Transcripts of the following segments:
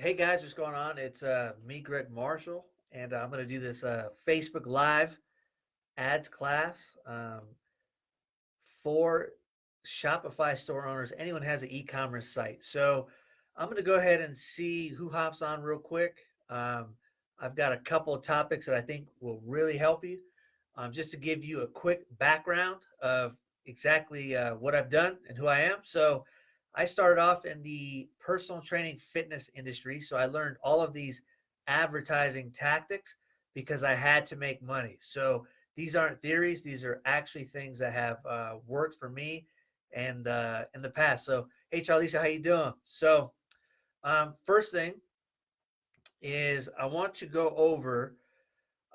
Hey guys, what's going on? It's me, Greg Marshall, and I'm going to do this Facebook Live ads class for Shopify store owners. Anyone has an e-commerce site. So I'm going to go ahead and see who hops on real quick. Um, I've got a couple of topics that I think will really help you. Just to give you a quick background of exactly what I've done and who I am. So I started off in the personal training fitness industry. So I learned all of these advertising tactics because I had to make money. So these aren't theories; these are actually things that have worked for me and in the past. So hey, Charliza, how you doing? So first thing is I want to go over.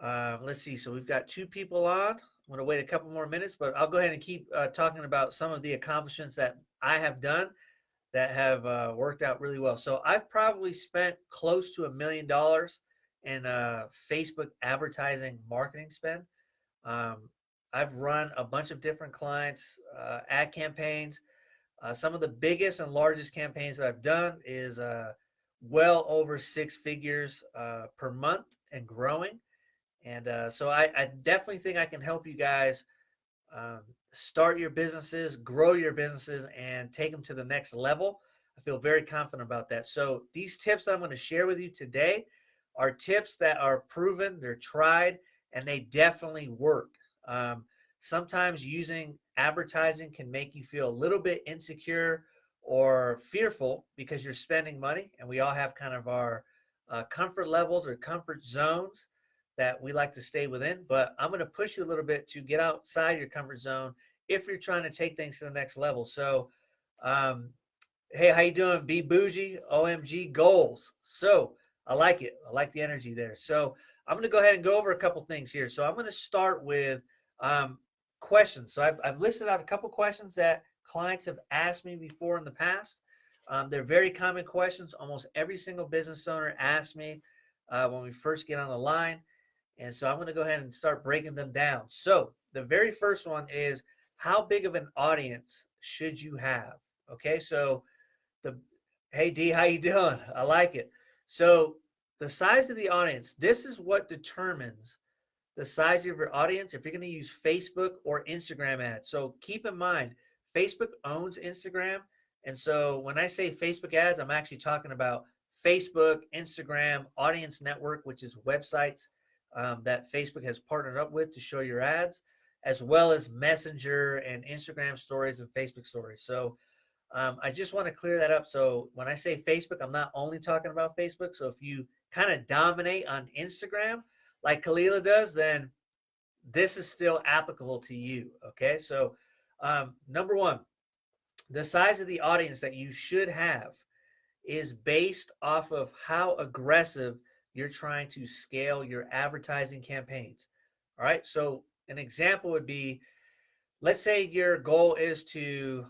Let's see. So we've got two people on. I'm going to wait a couple more minutes, but I'll go ahead and keep talking about some of the accomplishments that I have done that have worked out really well. So I've probably spent close to $1 million in Facebook advertising marketing spend. Um, I've run a bunch of different clients, ad campaigns. Some of the biggest and largest campaigns that I've done is well over six figures per month and growing. And so I definitely think I can help you guys um, start your businesses, grow your businesses, and take them to the next level. I feel very confident about that. So these tips I'm going to share with you today are tips that are proven, they're tried, and they definitely work. Um, Sometimes using advertising can make you feel a little bit insecure or fearful because you're spending money, and we all have kind of our comfort levels or comfort zones that we like to stay within. But I'm going to push you a little bit to get outside your comfort zone if you're trying to take things to the next level. So, um, hey, how you doing? Be bougie, OMG goals. So I like it. I like the energy there. So I'm going to go ahead and go over a couple things here. So I'm going to start with um, questions. So I've listed out a couple questions that clients have asked me before in the past. They're very common questions. Almost every single business owner asks me when we first get on the line. And so I'm going to go ahead and start breaking them down. So the very first one is, how big of an audience should you have? Okay, so the hey D, how you doing? I like it. So the size of the audience, this is what determines the size of your audience if you're going to use Facebook or Instagram ads. So keep in mind, Facebook owns Instagram. And so when I say Facebook ads, I'm actually talking about Facebook, Instagram, Audience Network, which is websites that Facebook has partnered up with to show your ads, as well as Messenger and Instagram stories and Facebook stories. So I just want to clear that up. So when I say Facebook, I'm not only talking about Facebook. So if you kind of dominate on Instagram, like Kalila does, then this is still applicable to you. Okay. So, number one, the size of the audience that you should have is based off of how aggressive you're trying to scale your advertising campaigns. All right. So, an example would be, let's say your goal is to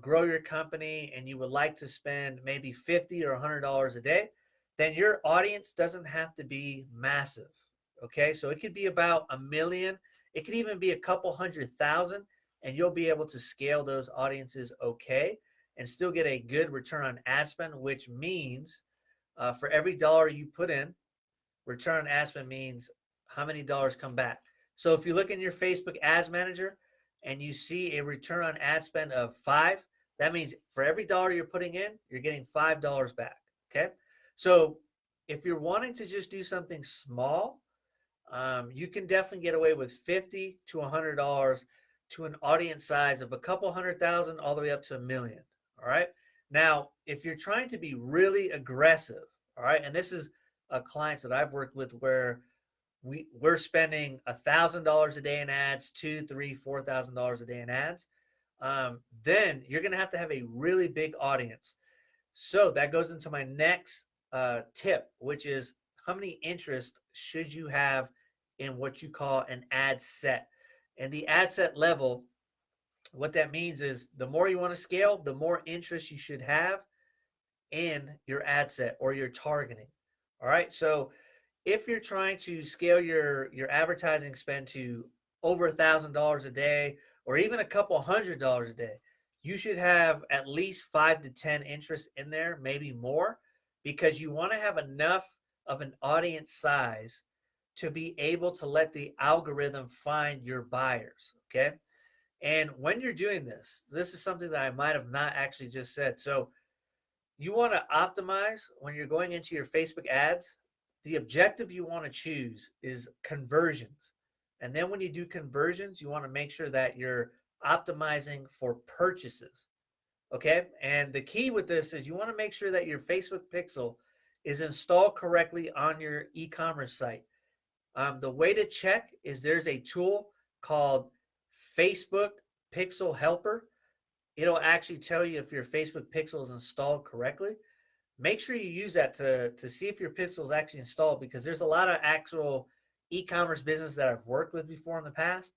grow your company and you would like to spend maybe 50 or $100 a day, then your audience doesn't have to be massive. Okay, so it could be about 1 million, it could even be a couple 100,000, and you'll be able to scale those audiences okay and still get a good return on ad spend, which means for every dollar you put in, return on ad spend means how many dollars come back. So if you look in your Facebook Ads Manager and you see a return on ad spend of 5, that means for every dollar you're putting in, you're getting $5 back. Okay. So if you're wanting to just do something small, you can definitely get away with $50 to $100 to an audience size of a couple 100,000 all the way up to 1 million. All right. Now, if you're trying to be really aggressive, all right, and this is clients that I've worked with where we're spending $1,000 a day in ads, two, three, $4,000 a day in ads. Then you're going to have a really big audience. So that goes into my next tip, which is how many interests should you have in what you call an ad set. And the ad set level, what that means is the more you want to scale, the more interest you should have in your ad set or your targeting. All right. So if you're trying to scale your advertising spend to over $1,000 a day or even a couple $100 a day, you should have at least 5 to 10 interests in there, maybe more. because you want to have enough of an audience size to be able to let the algorithm find your buyers. Okay. And when you're doing this, this is something that I might have not actually just said. So you want to optimize when you're going into your Facebook ads. The objective you want to choose is conversions. And then when you do conversions, you want to make sure that you're optimizing for purchases. Okay. And the key with this is you want to make sure that your Facebook pixel is installed correctly on your e-commerce site. The way to check is there's a tool called Facebook Pixel Helper. It'll actually tell you if your Facebook pixel is installed correctly. Make sure you use that to see if your pixel is actually installed, because there's a lot of actual e-commerce business that I've worked with before in the past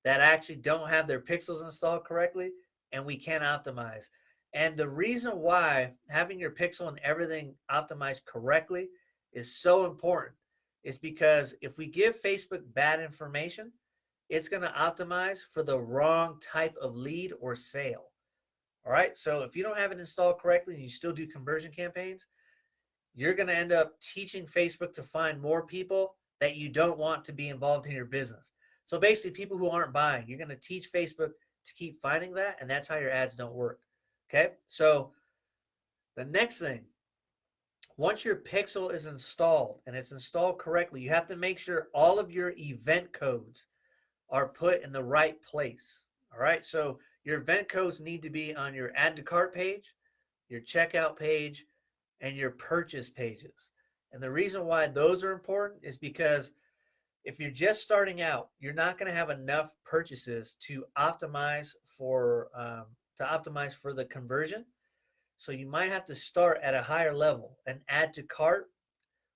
that actually don't have their pixels installed correctly, and we can't optimize. And the reason why having your pixel and everything optimized correctly is so important is because if we give Facebook bad information, it's going to optimize for the wrong type of lead or sale. All right. So if you don't have it installed correctly and you still do conversion campaigns, you're going to end up teaching Facebook to find more people that you don't want to be involved in your business. So basically, people who aren't buying, you're going to teach Facebook to keep finding that, and that's how your ads don't work. Okay. So the next thing, once your pixel is installed and it's installed correctly, you have to make sure all of your event codes are put in the right place. All right. So your event codes need to be on your add to cart page, your checkout page, and your purchase pages. And the reason why those are important is because if you're just starting out, you're not going to have enough purchases to optimize for the conversion. So you might have to start at a higher level and add to cart,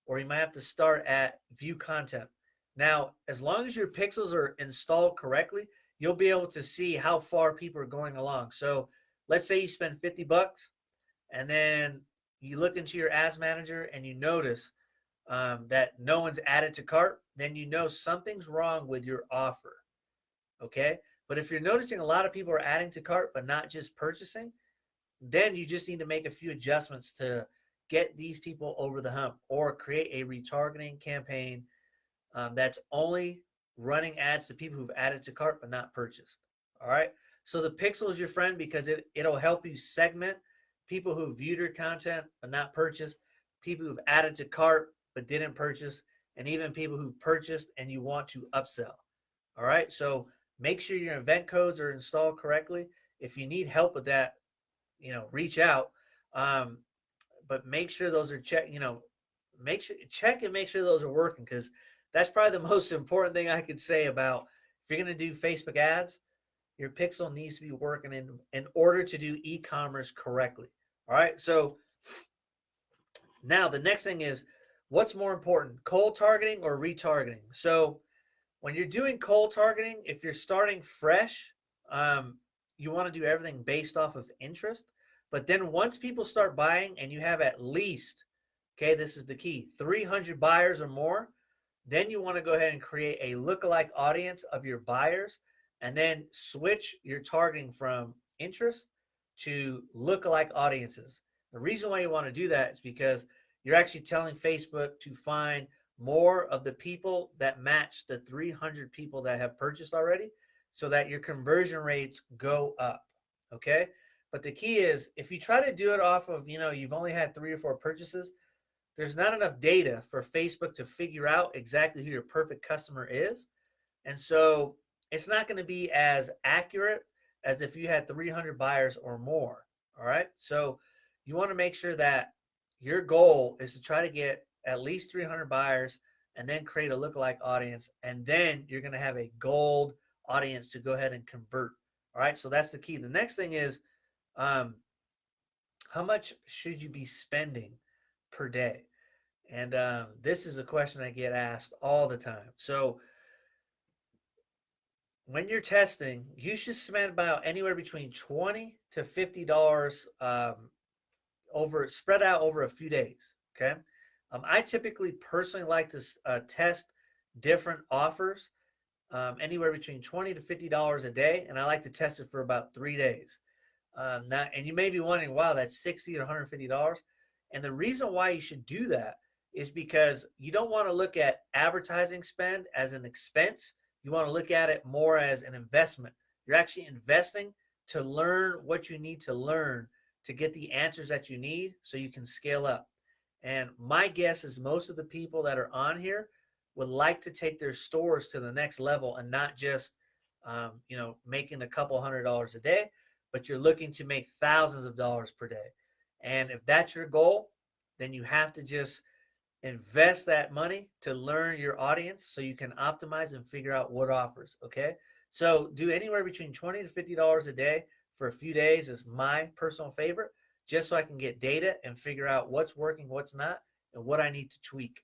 or you might have to start at view content. Now, as long as your pixels are installed correctly, you'll be able to see how far people are going along. So let's say you spend 50 bucks and then you look into your ads manager and you notice that no one's added to cart, then you know something's wrong with your offer. Okay. But if you're noticing a lot of people are adding to cart, but not just purchasing, then you just need to make a few adjustments to get these people over the hump, or create a retargeting campaign that's only running ads to people who've added to cart but not purchased. All right. So the pixel is your friend because it'll help you segment people who viewed your content but not purchased, people who've added to cart but didn't purchase, and even people who've purchased and you want to upsell. All right. So make sure your event codes are installed correctly. If you need help with that, reach out. But make sure those are checked, check and make sure those are working, because that's probably the most important thing I could say about if you're going to do Facebook ads, your pixel needs to be working in order to do e-commerce correctly. All right. So now the next thing is, what's more important, cold targeting or retargeting? So when you're doing cold targeting, if you're starting fresh, you want to do everything based off of interest. But then once people start buying and you have at least, okay, this is the key, 300 buyers or more, then you want to go ahead and create a lookalike audience of your buyers, and then switch your targeting from interest to lookalike audiences. The reason why you want to do that is because you're actually telling Facebook to find more of the people that match the 300 people that have purchased already, so that your conversion rates go up. Okay. But the key is, if you try to do it off of, you've only had 3 or 4 purchases, there's not enough data for Facebook to figure out exactly who your perfect customer is. And so it's not going to be as accurate as if you had 300 buyers or more. All right. So you want to make sure that your goal is to try to get at least 300 buyers and then create a lookalike audience. And then you're going to have a gold audience to go ahead and convert. All right. So that's the key. The next thing is, how much should you be spending per day? And this is a question I get asked all the time. So when you're testing, you should spend about anywhere between $20 to $50 spread out over a few days. Okay. I typically personally like to test different offers anywhere between $20 to $50 a day, and I like to test it for about 3 days. And you may be wondering, wow, that's $60 to $150. And the reason why you should do that is because you don't want to look at advertising spend as an expense. You want to look at it more as an investment. You're actually investing to learn what you need to learn to get the answers that you need so you can scale up. And my guess is most of the people that are on here would like to take their stores to the next level and not just, making a couple $100 a day, but you're looking to make thousands of dollars per day. And if that's your goal, then you have to just invest that money to learn your audience so you can optimize and figure out what offers. Okay. So do anywhere between $20 to $50 a day for a few days is my personal favorite, just so I can get data and figure out what's working, what's not, and what I need to tweak.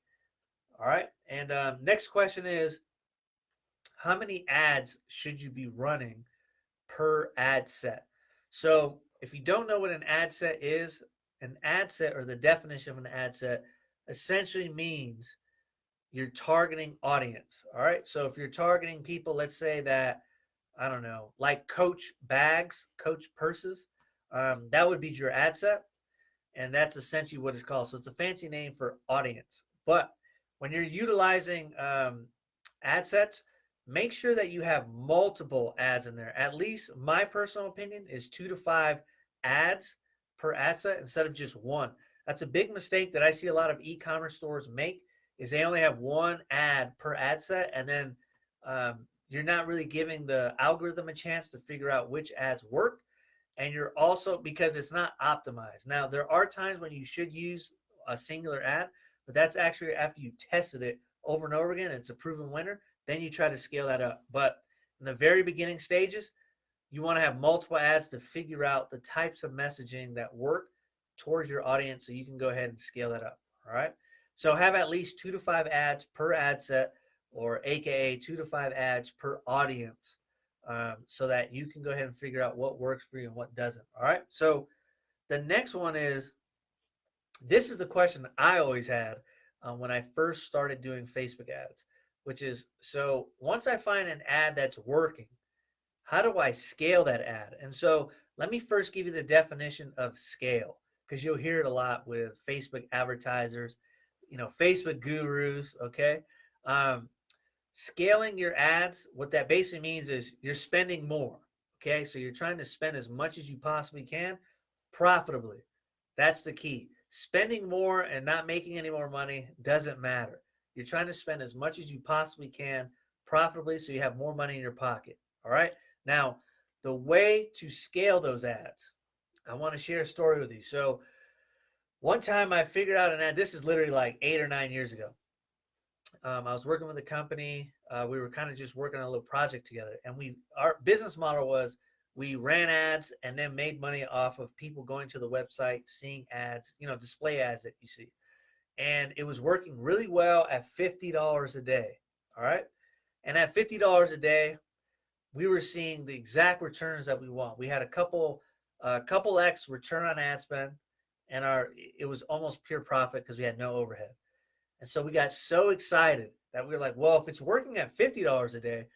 All right. And next question is, how many ads should you be running per ad set? So if you don't know what an ad set is, an ad set, or the definition of an ad set, essentially means you're targeting audience. All right. So if you're targeting people, let's say that, I don't know, like Coach bags, Coach purses, that would be your ad set. And that's essentially what it's called. So it's a fancy name for audience. But when you're utilizing ad sets, make sure that you have multiple ads in there. At least my personal opinion is 2 to 5 ads per ad set instead of just one. That's a big mistake that I see a lot of e-commerce stores make, is they only have one ad per ad set, and then you're not really giving the algorithm a chance to figure out which ads work. And you're also, because it's not optimized. Now, there are times when you should use a singular ad, but that's actually after you tested it over and over again, and it's a proven winner. Then you try to scale that up. But in the very beginning stages, you want to have multiple ads to figure out the types of messaging that work towards your audience so you can go ahead and scale that up. All right. So have at least 2 to 5 ads per ad set, or AKA 2 to 5 ads per audience, so that you can go ahead and figure out what works for you and what doesn't. All right. So the next one is, this is the question I always had when I first started doing Facebook ads, which is, so once I find an ad that's working, how do I scale that ad? And so let me first give you the definition of scale, because you'll hear it a lot with Facebook advertisers, Facebook gurus. Okay. Scaling your ads, what that basically means is you're spending more. Okay. So you're trying to spend as much as you possibly can profitably. That's the key. Spending more and not making any more money doesn't matter. You're trying to spend as much as you possibly can profitably so you have more money in your pocket. All right. Now, the way to scale those ads, I want to share a story with you. So one time I figured out an ad. This is literally like 8 or 9 years ago. I was working with a company. We were kind of just working on a little project together, and our business model was we ran ads and then made money off of people going to the website, seeing ads, display ads that you see. And it was working really well at $50 a day. All right. And at $50 a day, we were seeing the exact returns that we want. We had a couple X return on ad spend, and it was almost pure profit because we had no overhead. And so we got so excited that we were like, well, if it's working at $50 a day,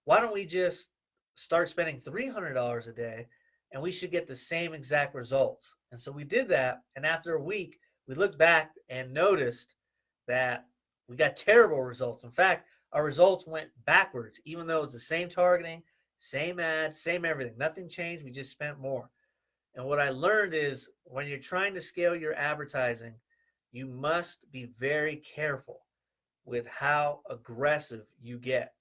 why don't we just start spending $300 a day, and we should get the same exact results? And so we did that. And after a week, we looked back and noticed that we got terrible results. In fact, our results went backwards, even though it was the same targeting, same ads, same everything. Nothing changed. We just spent more. And what I learned is, when you're trying to scale your advertising, you must be very careful with how aggressive you get.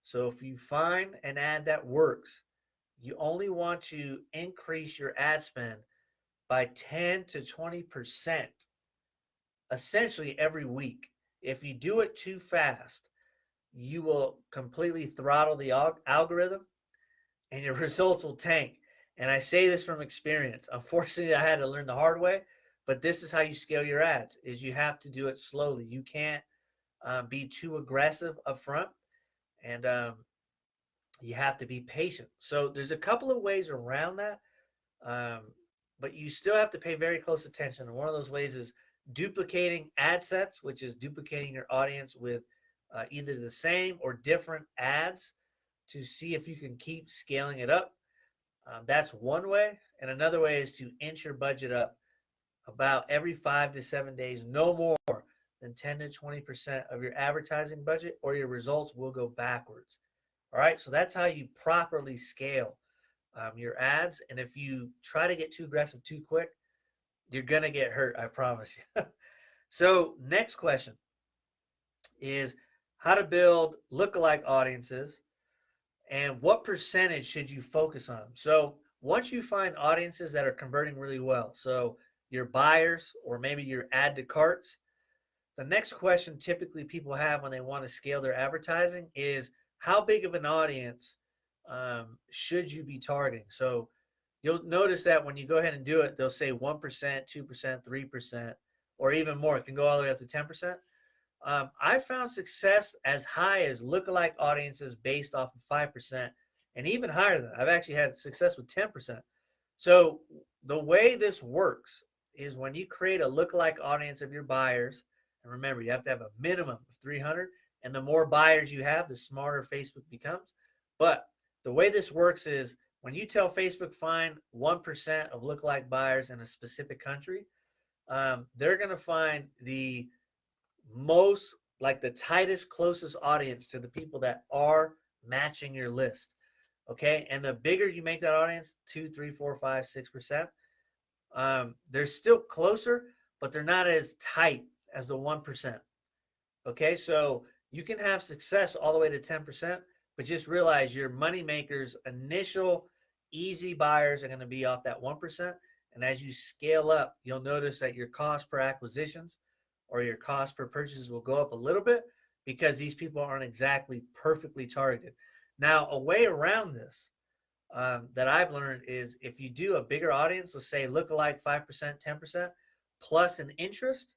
So if you find an ad that works, you only want to increase your ad spend by 10 to 20% essentially every week. If you do it too fast, you will completely throttle the algorithm and your results will tank. And I say this from experience. Unfortunately, I had to learn the hard way, but this is how you scale your ads, is you have to do it slowly. You can't be too aggressive up front, and you have to be patient. So there's a couple of ways around that, but you still have to pay very close attention. And one of those ways is duplicating ad sets, which is duplicating your audience with either the same or different ads to see if you can keep scaling it up. That's one way. And another way is to inch your budget up about every 5 to 7 days, no more than 10 to 20% of your advertising budget, or your results will go backwards. All right, so that's how you properly scale your ads. And if you try to get too aggressive too quick, you're going to get hurt, I promise you. So, next question is how to build lookalike audiences and what percentage should you focus on. So, once you find audiences that are converting really well, so your buyers or maybe your add to carts, the next question typically people have when they want to scale their advertising is how big of an audience should you be targeting? So you'll notice that when you go ahead and do it, they'll say 1%, 2%, 3%, or even more. It can go all the way up to 10%. I found success as high as lookalike audiences based off of 5%, and even higher than that. I've actually had success with 10%. So the way this works is when you create a lookalike audience of your buyers, and remember, you have to have a minimum of 300, and the more buyers you have, the smarter Facebook becomes. But the way this works is when you tell Facebook find 1% of lookalike buyers in a specific country, they're going to find the most, like the tightest, closest audience to the people that are matching your list. Okay. And the bigger you make that audience, 2, 3, 4, 5, 6%, they're still closer, but they're not as tight as the 1%. Okay. So you can have success all the way to 10%, but just realize your money makers, initial easy buyers are going to be off that 1%. And as you scale up, you'll notice that your cost per acquisitions or your cost per purchases will go up a little bit because these people aren't exactly perfectly targeted. Now, a way around this that I've learned is if you do a bigger audience, let's say lookalike 5%, 10%, plus an interest,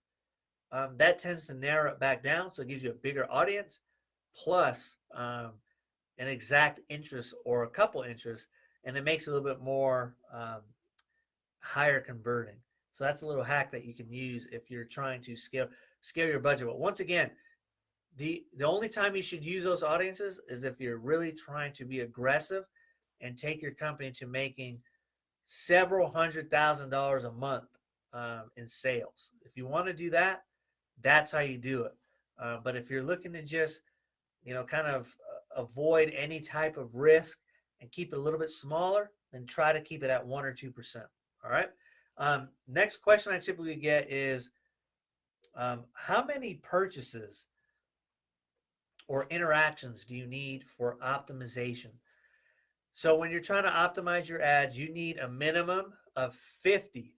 that tends to narrow it back down. So it gives you a bigger audience plus an exact interest or a couple interests, and it makes it a little bit more higher converting. So that's a little hack that you can use if you're trying to scale your budget. But once again, the only time you should use those audiences is if you're really trying to be aggressive and take your company to making several $100,000 a month in sales. If you want to do that, that's how you do it. But if you're looking to just, kind of avoid any type of risk and keep it a little bit smaller, then try to keep it at 1 or 2%. All right. Next question I typically get is how many purchases or interactions do you need for optimization? So when you're trying to optimize your ads, you need a minimum of 50,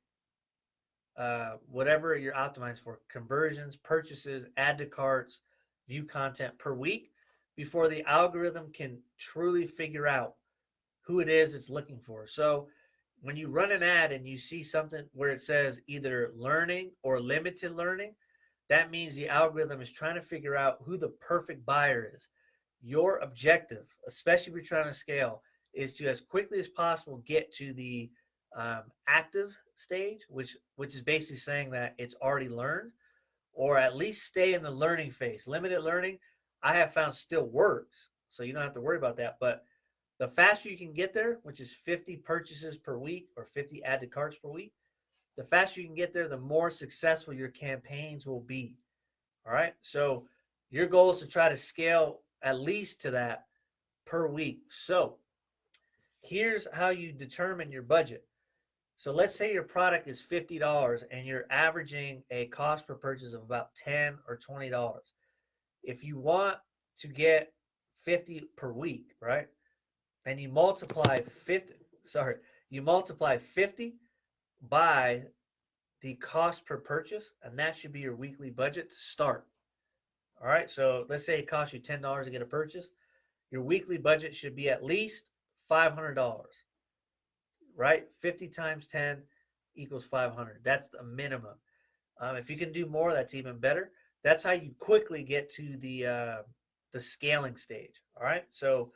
whatever you're optimized for, conversions, purchases, add to carts, view content per week, before the algorithm can truly figure out who it is it's looking for. So when you run an ad and you see something where it says either learning or limited learning, that means the algorithm is trying to figure out who the perfect buyer is. Your objective, especially if you're trying to scale, is to as quickly as possible get to the active stage, which is basically saying that it's already learned, or at least stay in the learning phase. Limited learning, I have found still works, so you don't have to worry about that. But the faster you can get there, which is 50 purchases per week or 50 add to carts per week, the faster you can get there, the more successful your campaigns will be. All right. So your goal is to try to scale at least to that per week. So here's how you determine your budget. So let's say your product is $50 and you're averaging a cost per purchase of about $10 or $20. If you want to get 50 per week, right? Then you multiply 50, you multiply 50 by the cost per purchase, and that should be your weekly budget to start. All right, so let's say it costs you $10 to get a purchase. Your weekly budget should be at least $500, right? 50 times 10 equals 500. That's the minimum. If you can do more, that's even better. That's how you quickly get to the scaling stage. All right, so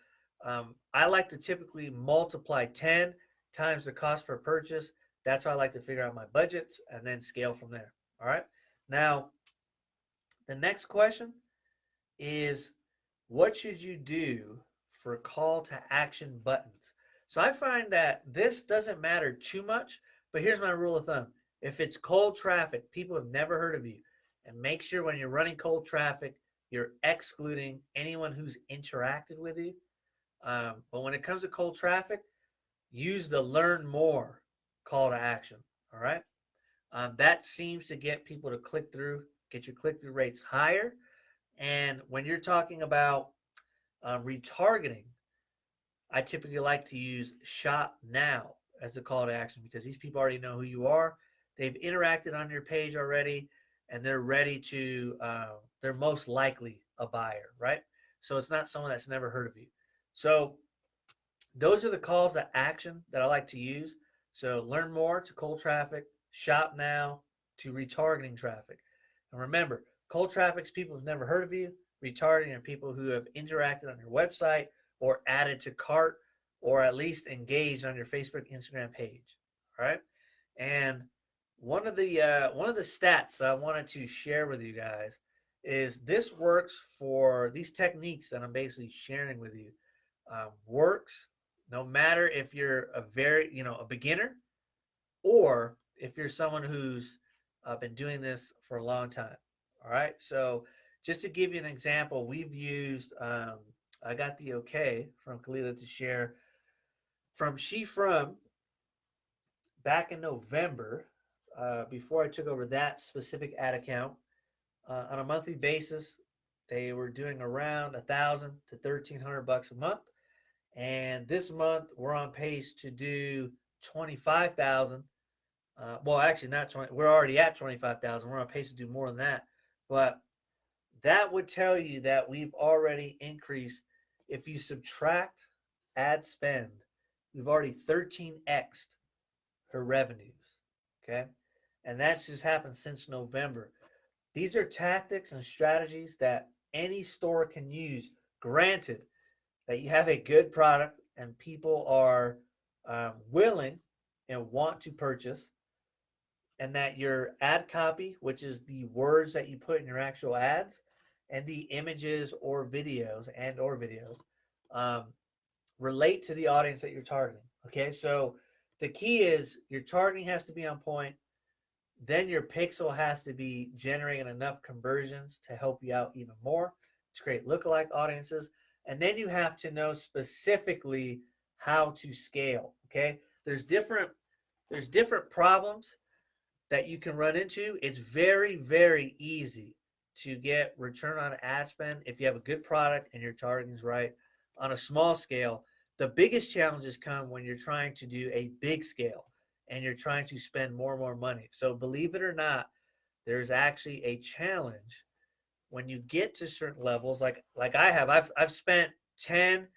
I like to typically multiply 10 times the cost per purchase. That's how I like to figure out my budgets and then scale from there. All right. Now, the next question is what should you do for call to action buttons? So I find that this doesn't matter too much, but here's my rule of thumb. If it's cold traffic, people have never heard of you. And make sure when you're running cold traffic, you're excluding anyone who's interacted with you. But when it comes to cold traffic, use the learn more call to action. All right. That seems to get people to click through, get your click through rates higher. And when you're talking about retargeting, I typically like to use shop now as the call to action because these people already know who you are. They've interacted on your page already, and they're ready to, they're most likely a buyer, right? So it's not someone that's never heard of you. So those are the calls to action that I like to use. So learn more to cold traffic, shop now to retargeting traffic. And remember, cold traffic's people who've never heard of you. Retargeting are people who have interacted on your website or added to cart or at least engaged on your Facebook, Instagram page. All right. And one of the stats that I wanted to share with you guys is this works for these techniques that I'm basically sharing with you. Works no matter if you're a beginner or if you're someone who's been doing this for a long time. All right. So just to give you an example, we've used, I got the okay from Kalila to share from back in November, before I took over that specific ad account. On a monthly basis, they were doing around 1,000 to 1,300 bucks a month. And this month we're on pace to do 25,000. Well, actually not 20. We're already at 25,000. We're on pace to do more than that. But that would tell you that we've already increased. If you subtract ad spend, we've already 13x'd her revenues. Okay. And that's just happened since November. These are tactics and strategies that any store can use. Granted, that you have a good product and people are willing and want to purchase, and that your ad copy, which is the words that you put in your actual ads, and the images or videos, um, relate to the audience that you're targeting. Okay, so the key is your targeting has to be on point. Then your pixel has to be generating enough conversions to help you out even more to create lookalike audiences. And then you have to know specifically how to scale. Okay, there's different problems that you can run into. It's very, very easy to get return on ad spend if you have a good product and your targeting is right on a small scale. The biggest challenges come when you're trying to do a big scale and you're trying to spend more and more money. So believe it or not, there's actually a challenge when you get to certain levels. Like I have, I've spent 10.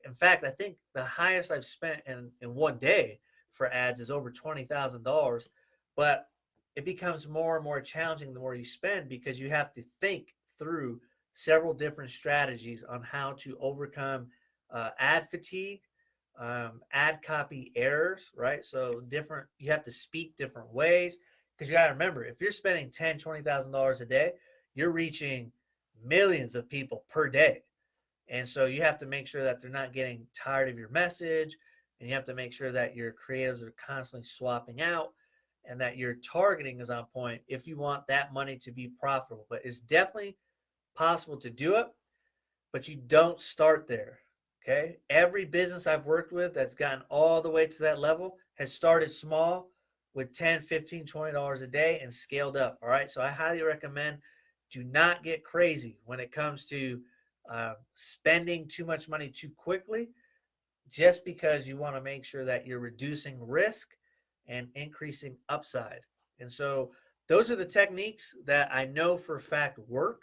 In fact, I think the highest I've spent in one day for ads is over $20,000. But it becomes more and more challenging the more you spend because you have to think through several different strategies on how to overcome ad fatigue, ad copy errors, right? So you have to speak different ways because you got to remember, if you're spending $10,000, $20,000 a day, you're reaching millions of people per day. And so you have to make sure that they're not getting tired of your message, and you have to make sure that your creatives are constantly swapping out and that your targeting is on point if you want that money to be profitable. But it's definitely possible to do it, but you don't start there. Okay. Every business I've worked with that's gotten all the way to that level has started small with 10, 15, $20 a day and scaled up. All right. So I highly recommend do not get crazy when it comes to spending too much money too quickly, just because you want to make sure that you're reducing risk and increasing upside. And so those are the techniques that I know for a fact work.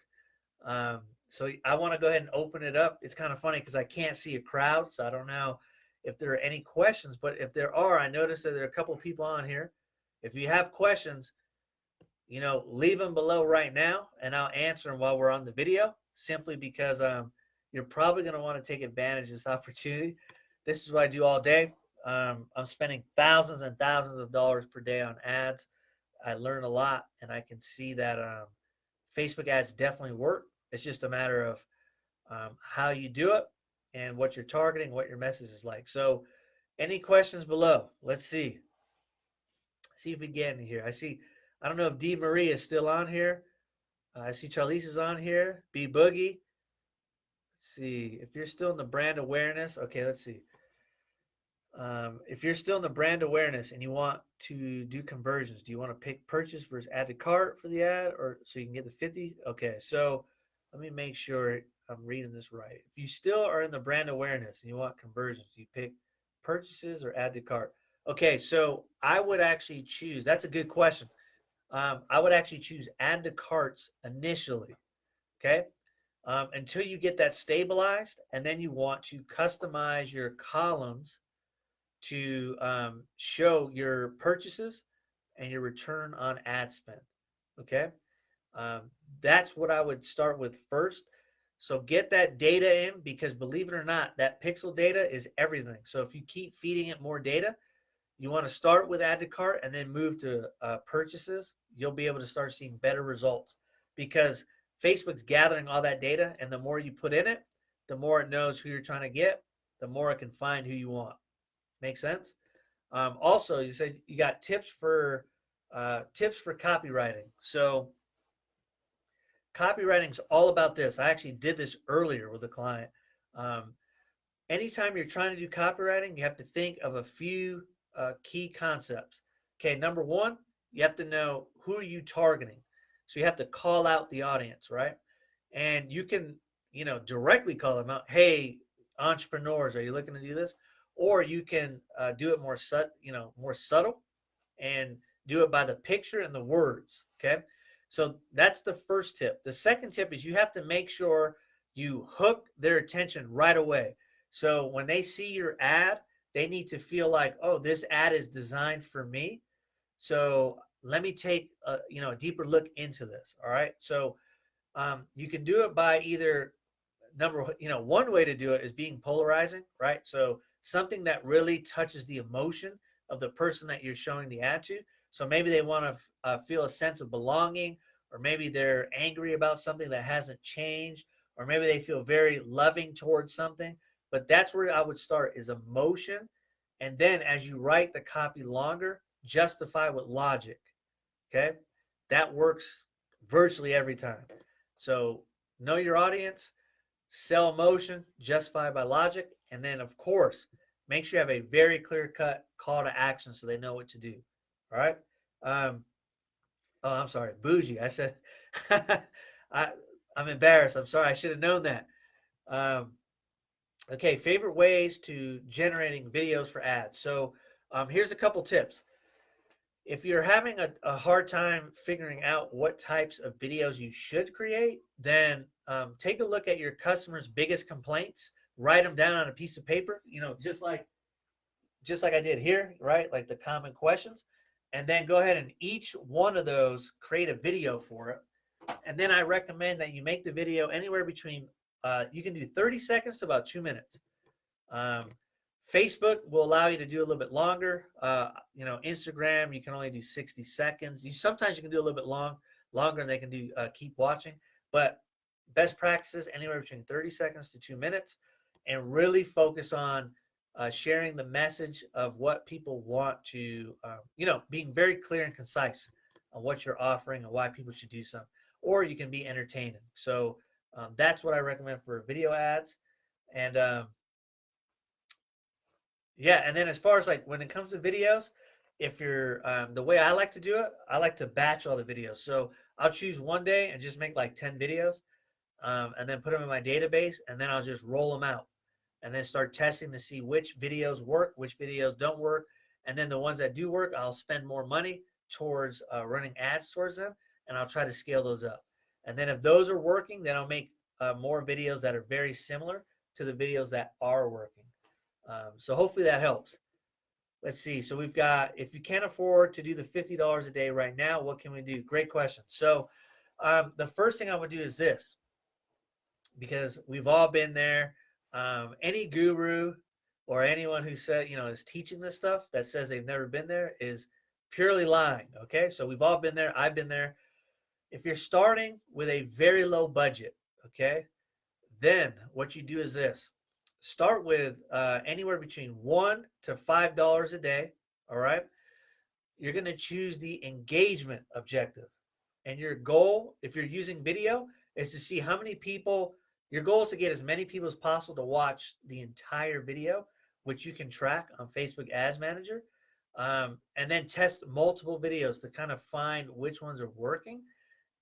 So I want to go ahead and open it up. It's kind of funny because I can't see a crowd, so I don't know if there are any questions. But if there are, I noticed that there are a couple of people on here. If you have questions, leave them below right now, and I'll answer them while we're on the video, simply because you're probably going to want to take advantage of this opportunity. This is what I do all day. I'm spending thousands and thousands of dollars per day on ads. I learn a lot, and I can see that Facebook ads definitely work. It's just a matter of how you do it and what you're targeting, what your message is like. So any questions below? Let's see. See if we get in here. I don't know if D. Marie is still on here. I see Charlize is on here. B. Boogie. Let's see if you're still in the brand awareness. Okay, let's see. If you're still in the brand awareness and you want to do conversions, do you want to pick purchase versus add to cart for the ad, or so you can get the 50? Okay, so let me make sure I'm reading this right. If you still are in the brand awareness and you want conversions, do you pick purchases or add to cart? Okay, so I would actually choose. That's a good question. I would actually choose add to carts initially. Okay, until you get that stabilized, and then you want to customize your columns to show your purchases and your return on ad spend. Okay, um, that's what I would start with first. So get that data in, because believe it or not, that pixel data is everything. So if you keep feeding it more data, you want to start with add to cart and then move to purchases. You'll be able to start seeing better results, because Facebook's gathering all that data, and the more you put in it, the more it knows who you're trying to get, the more it can find who you want. Make sense? Also, you said you got tips for copywriting. So copywriting is all about this. I actually did this earlier with a client. Um, Anytime you're trying to do copywriting, you have to think of a few key concepts. Okay, number one, you have to know who are you targeting. So you have to call out the audience, right? And you can, directly call them out. Hey, entrepreneurs, are you looking to do this? Or you can do it more subtle, and do it by the picture and the words. Okay, so that's the first tip. The second tip is you have to make sure you hook their attention right away. So when they see your ad, they need to feel like, oh, this ad is designed for me. So let me take a deeper look into this. All right. So you can do it by either one way to do it is being polarizing, right? So something that really touches the emotion of the person that you're showing the ad to. So maybe they want to feel a sense of belonging, or maybe they're angry about something that hasn't changed, or maybe they feel very loving towards something. But that's where I would start, is emotion. And then as you write the copy longer, justify with logic. Okay. That works virtually every time. So know your audience, sell emotion, justify by logic, and then, of course, make sure you have a very clear cut call to action so they know what to do. All right. Um, oh, I'm sorry, bougie. I said, I'm embarrassed. I'm sorry. I should have known that. Um, okay, favorite ways to generating videos for ads. So here's a couple tips. If you're having a hard time figuring out what types of videos you should create, then take a look at your customers' biggest complaints, write them down on a piece of paper, just like I did here, right? Like the common questions, and then go ahead and each one of those create a video for it. And then I recommend that you make the video anywhere between, you can do 30 seconds to about 2 minutes. Um, Facebook will allow you to do a little bit longer. Instagram, you can only do 60 seconds. Sometimes you can do a little bit longer, and they can do keep watching. But best practices anywhere between 30 seconds to 2 minutes, and really focus on sharing the message of what people want to, being very clear and concise on what you're offering and why people should do something. Or you can be entertaining. So that's what I recommend for video ads. And yeah, and then as far as like when it comes to videos, if you're the way I like to do it, I like to batch all the videos. So I'll choose one day and just make like 10 videos, and then put them in my database, and then I'll just roll them out, and then start testing to see which videos work, which videos don't work. And then the ones that do work, I'll spend more money towards running ads towards them, and I'll try to scale those up. And then if those are working, then I'll make more videos that are very similar to the videos that are working. So hopefully that helps. Let's see. So we've got, if you can't afford to do the $50 a day right now, what can we do? Great question. So the first thing I would do is this, because we've all been there. Any guru or anyone who said, is teaching this stuff that says they've never been there is purely lying. Okay. So we've all been there. I've been there. If you're starting with a very low budget, okay, then what you do is this. Start with anywhere between $1 to $5 a day. All right. you're going to choose the engagement objective. And your goal, if you're using video, is to see how many people, your goal is to get as many people as possible to watch the entire video, which you can track on Facebook Ads Manager. And then test multiple videos to kind of find which ones are working.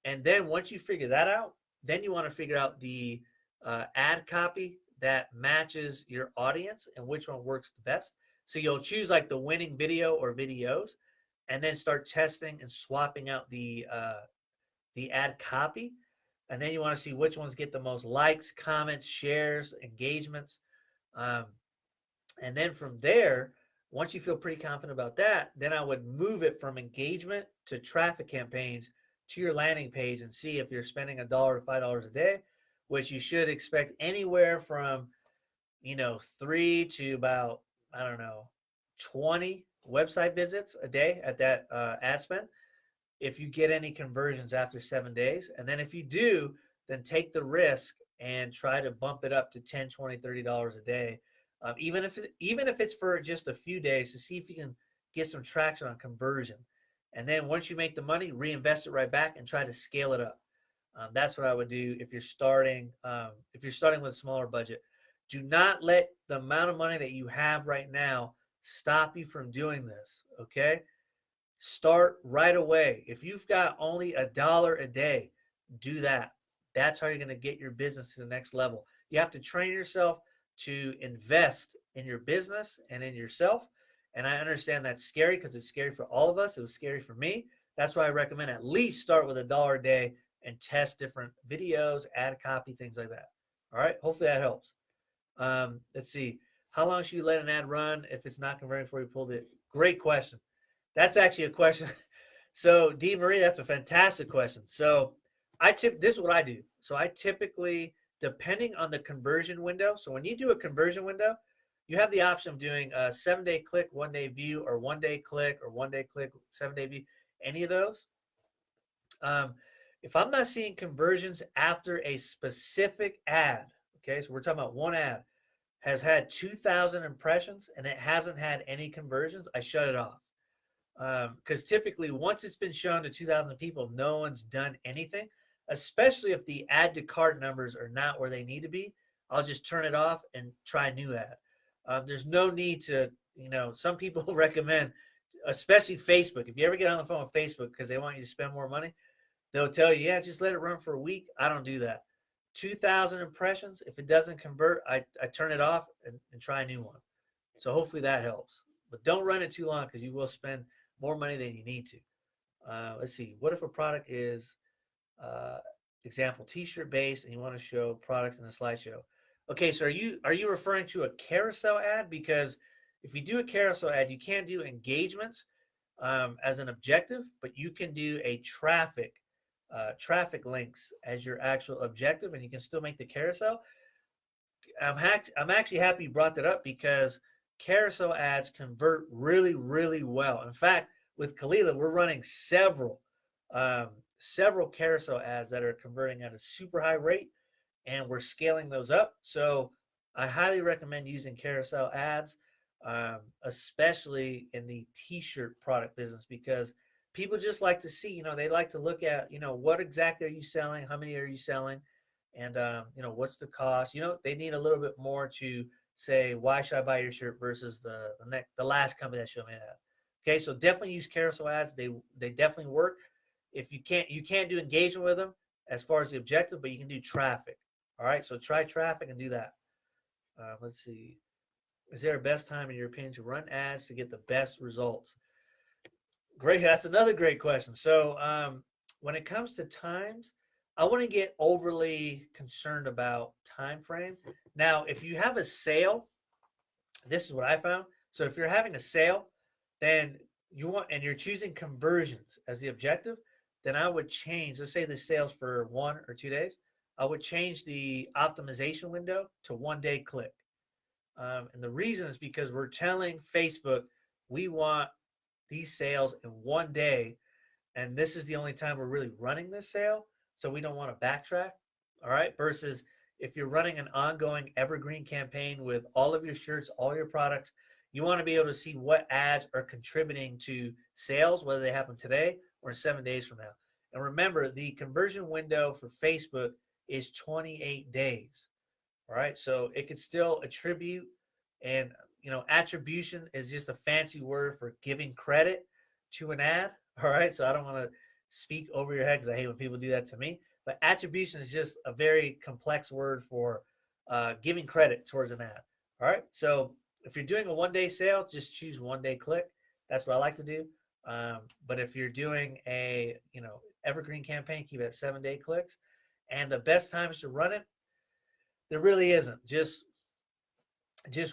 And then once you figure that out, then you want to figure out the ad copy that matches your audience and which one works the best. So you'll choose like the winning video or videos, and then start testing and swapping out the ad copy. And then you want to see which ones get the most likes, comments, shares, engagements. Um, and then from there, once you feel pretty confident about that, then I would move it from engagement to traffic campaigns to your landing page and see if you're spending $1 to $5 a day, which you should expect anywhere from 3 to about, I don't know, 20 website visits a day at that ad spend, if you get any conversions after 7 days. And then if you do, then take the risk and try to bump it up to $10, $20, $30 a day, even if it's for just a few days, to see if you can get some traction on conversion. And then once you make the money, reinvest it right back and try to scale it up. That's what I would do if you're starting. If you're starting with a smaller budget, do not let the amount of money that you have right now stop you from doing this. Okay, start right away. If you've got only $1 a day, do that. That's how you're going to get your business to the next level. You have to train yourself to invest in your business and in yourself. And I understand that's scary because it's scary for all of us. It was scary for me. That's why I recommend at least start with $1 a day and test different videos, ad copy, things like that. All right. Hopefully that helps. Let's see. How long should you let an ad run if it's not converting before you pulled it? Great question. That's actually a question. So, D. Marie, that's a fantastic question. So, this is what I do. So, I typically, depending on the conversion window. So, when you do a conversion window, you have the option of doing a 7-day click, 1-day view, or 1-day click, or 1-day click, 7-day view. Any of those. If I'm not seeing conversions after a specific ad, okay, so we're talking about one ad has had 2,000 impressions and it hasn't had any conversions, I shut it off. Because typically once it's been shown to 2,000 people, no one's done anything, especially if the add to cart numbers are not where they need to be. I'll just turn it off and try a new ad. There's no need to, some people recommend, especially Facebook. If you ever get on the phone with Facebook because they want you to spend more money, they'll tell you, yeah, just let it run for a week. I don't do that. 2,000 impressions, if it doesn't convert, I turn it off and try a new one. So hopefully that helps. But don't run it too long because you will spend more money than you need to. Let's see. What if a product is, example, t-shirt based and you want to show products in a slideshow? Okay, so are you referring to a carousel ad? Because if you do a carousel ad, you can't do engagements as an objective, but you can do a traffic links as your actual objective, and you can still make the carousel. I'm actually happy you brought that up because carousel ads convert really, really well. In fact, with Kalila, we're running several carousel ads that are converting at a super high rate, and we're scaling those up. So I highly recommend using carousel ads, especially in the t-shirt product business, because people just like to see, they like to look at, what exactly are you selling? How many are you selling? And, what's the cost? They need a little bit more to say, why should I buy your shirt versus the last company that showed me that. Okay, so definitely use carousel ads. They definitely work. If you can't do engagement with them as far as the objective, but you can do traffic. All right, so try traffic and do that. Let's see. Is there a best time in your opinion to run ads to get the best results? Great. That's another great question. So when it comes to times, I wouldn't get overly concerned about time frame. Now, if you have a sale, this is what I found. So if you're having a sale, then you're choosing conversions as the objective, then I would change, let's say the sales for 1 or 2 days, I would change the optimization window to 1-day click. And the reason is because we're telling Facebook we want these sales in 1 day, and this is the only time we're really running this sale, so we don't want to backtrack. All right, versus if you're running an ongoing evergreen campaign with all of your shirts, all your products, You want to be able to see what ads are contributing to sales, whether they happen today or in 7 days from now. And remember, the conversion window for Facebook is 28 days. All right. So it could still attribute, and attribution is just a fancy word for giving credit to an ad. All right. So I don't want to speak over your head because I hate when people do that to me. But attribution is just a very complex word for giving credit towards an ad. All right. So if you're doing a 1 day sale, just choose 1 day click. That's what I like to do. But if you're doing a evergreen campaign, keep it at 7 day clicks. And the best times to run it, there really isn't. Just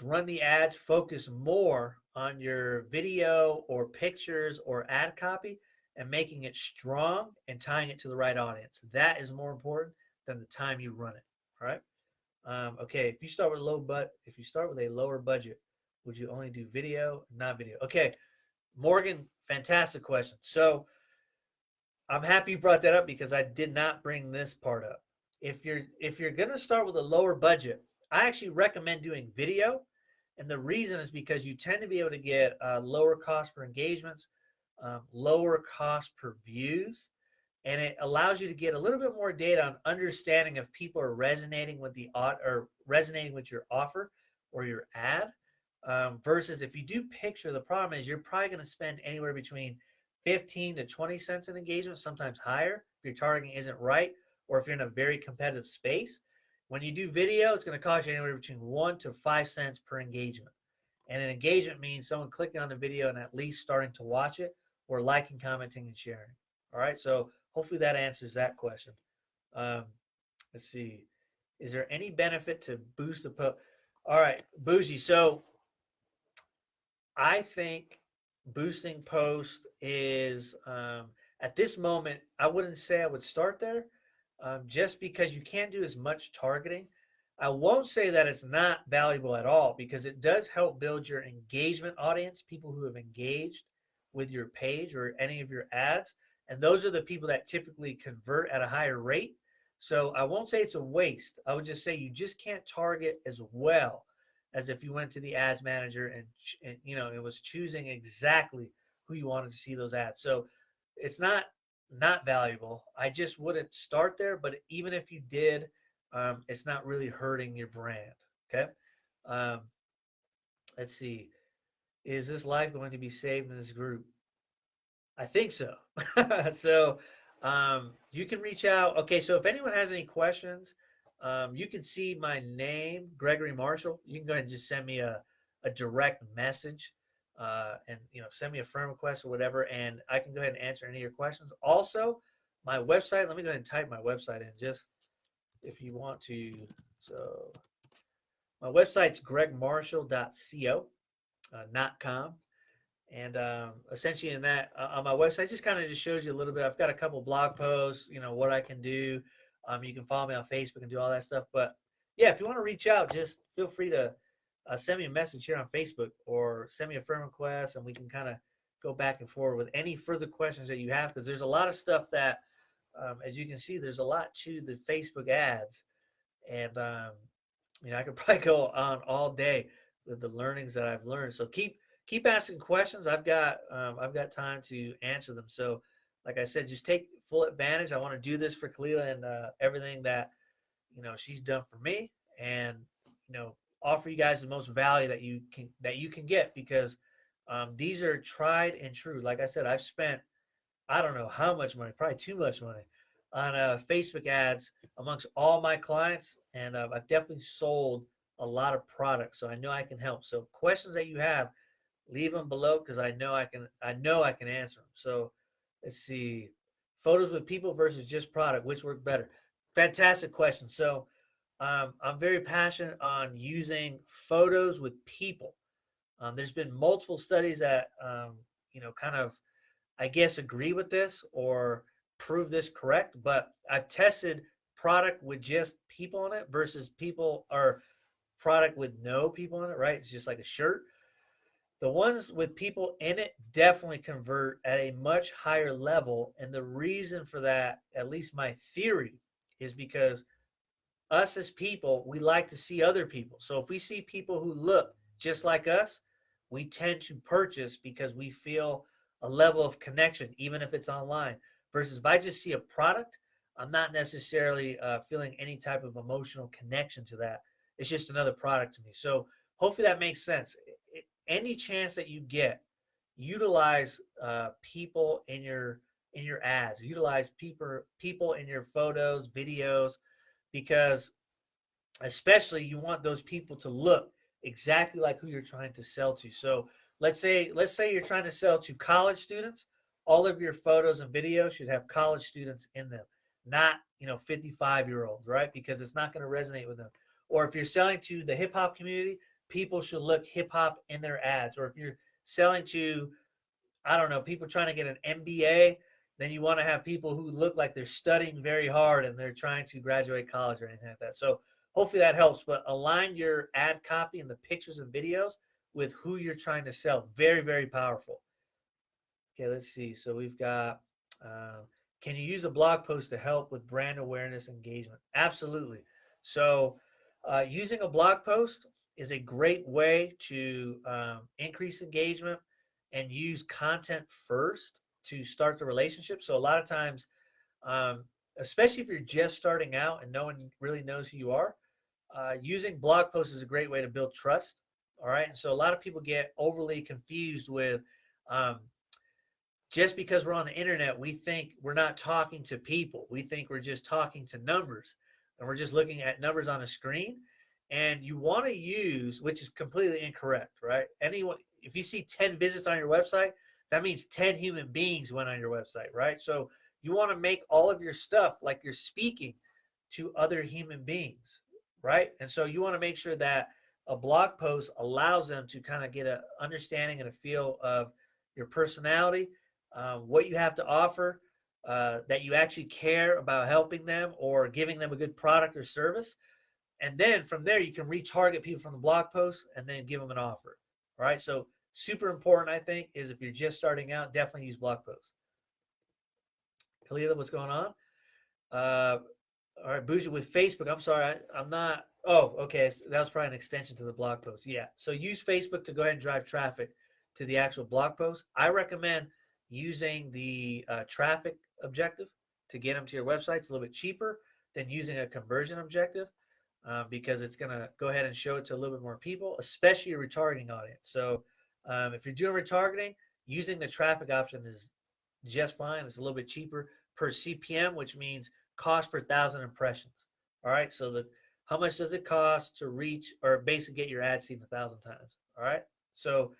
run the ads, focus more on your video or pictures or ad copy and making it strong and tying it to the right audience. That is more important than the time you run it. All right. Okay. If you start with a lower budget, would you only do video, not video? Okay. Morgan, fantastic question. So I'm happy you brought that up because I did not bring this part up. If you're gonna start with a lower budget, I actually recommend doing video, and the reason is because you tend to be able to get lower cost per engagements, lower cost per views, and it allows you to get a little bit more data on understanding if people are resonating with resonating with your offer or your ad. Versus if you do picture, the problem is you're probably going to spend anywhere between 15 to 20 cents an engagement, sometimes higher if your targeting isn't right or if you're in a very competitive space. When you do video, it's going to cost you anywhere between 1 to 5 cents per engagement. And an engagement means someone clicking on the video and at least starting to watch it or liking, commenting, and sharing. All right. So hopefully that answers that question. Um, let's see. Is there any benefit to boost the post? All right, Bougie. So I think boosting post is at this moment, I wouldn't say I would start there just because you can't do as much targeting. I won't say that it's not valuable at all because it does help build your engagement audience, people who have engaged with your page or any of your ads. And those are the people that typically convert at a higher rate. So I won't say it's a waste. I would just say you just can't target as well as if you went to the ads manager and it was choosing exactly who you wanted to see those ads. So it's not valuable. I just wouldn't start there. But even if you did, it's not really hurting your brand. Okay. Um, let's see. Is this live going to be saved in this group? I think so. So you can reach out. Okay, so if anyone has any questions, you can see my name, Gregory Marshall. You can go ahead and just send me a direct message and send me a friend request or whatever, and I can go ahead and answer any of your questions. Also, my website, let me go ahead and type my website in just if you want to. So my website's gregmarshall.co, not com. And essentially in that, on my website, just kind of just shows you a little bit. I've got a couple blog posts, what I can do. You can follow me on Facebook and do all that stuff. But yeah, if you want to reach out, just feel free to send me a message here on Facebook or send me a friend request, and we can kind of go back and forth with any further questions that you have, because there's a lot of stuff that, as you can see, there's a lot to the Facebook ads. And, I could probably go on all day with the learnings that I've learned. So keep asking questions. I've got time to answer them. So, like I said, just take full advantage. I want to do this for Kalila and everything that she's done for me, and offer you guys the most value that you can get, because these are tried and true. Like I said, I've spent I don't know how much money, probably too much money, on Facebook ads amongst all my clients, and I've definitely sold a lot of products, so I know I can help. So questions that you have, leave them below because I know I can answer them. So let's see, photos with people versus just product, which work better? Fantastic question. So I'm very passionate on using photos with people. There's been multiple studies that kind of, I guess, agree with this or prove this correct, but I've tested product with just people on it versus people or product with no people on it, right? It's just like a shirt. The ones with people in it definitely convert at a much higher level. And the reason for that, at least my theory, is because us as people, we like to see other people. So if we see people who look just like us, we tend to purchase because we feel a level of connection, even if it's online. Versus if I just see a product, I'm not necessarily feeling any type of emotional connection to that. It's just another product to me. So hopefully that makes sense. Any chance that you get, utilize people in your ads, utilize people in your photos, videos, because especially you want those people to look exactly like who you're trying to sell to. So let's say you're trying to sell to college students. All of your photos and videos should have college students in them, not 55-year-olds, right? Because it's not going to resonate with them. Or if you're selling to the hip hop community, people should look hip hop in their ads. Or if you're selling to, I don't know, people trying to get an MBA, then you want to have people who look like they're studying very hard and they're trying to graduate college or anything like that. So hopefully that helps. But align your ad copy and the pictures and videos with who you're trying to sell. Very, very powerful. Okay, let's see. So we've got, can you use a blog post to help with brand awareness engagement? Absolutely. So using a blog post is a great way to increase engagement and use content first to start the relationship. So a lot of times, um, especially if you're just starting out and no one really knows who you are, using blog posts is a great way to build trust. All right. And so a lot of people get overly confused with um, just because we're on the internet, we think we're not talking to people. We think we're just talking to numbers and we're just looking at numbers on a screen. And you want to use, which is completely incorrect, right? Anyone, if you see 10 visits on your website, that means 10 human beings went on your website, right? So you want to make all of your stuff like you're speaking to other human beings, right? And so you want to make sure that a blog post allows them to kind of get an understanding and a feel of your personality, what you have to offer, that you actually care about helping them or giving them a good product or service. And then from there, you can retarget people from the blog post and then give them an offer. All right. So super important, I think, is if you're just starting out, definitely use blog posts. Khalila, what's going on? Uh, all right, Bougie, with Facebook, I'm sorry, I'm not. Oh, okay. So that was probably an extension to the blog post. Yeah. So use Facebook to go ahead and drive traffic to the actual blog post. I recommend using the traffic objective to get them to your website. It's a little bit cheaper than using a conversion objective because it's going to go ahead and show it to a little bit more people, especially your retargeting audience. So if you're doing retargeting, using the traffic option is just fine. It's a little bit cheaper per CPM, which means cost per 1,000 impressions. All right. So how much does it cost to reach or basically get your ad seen 1,000 times? All right. So,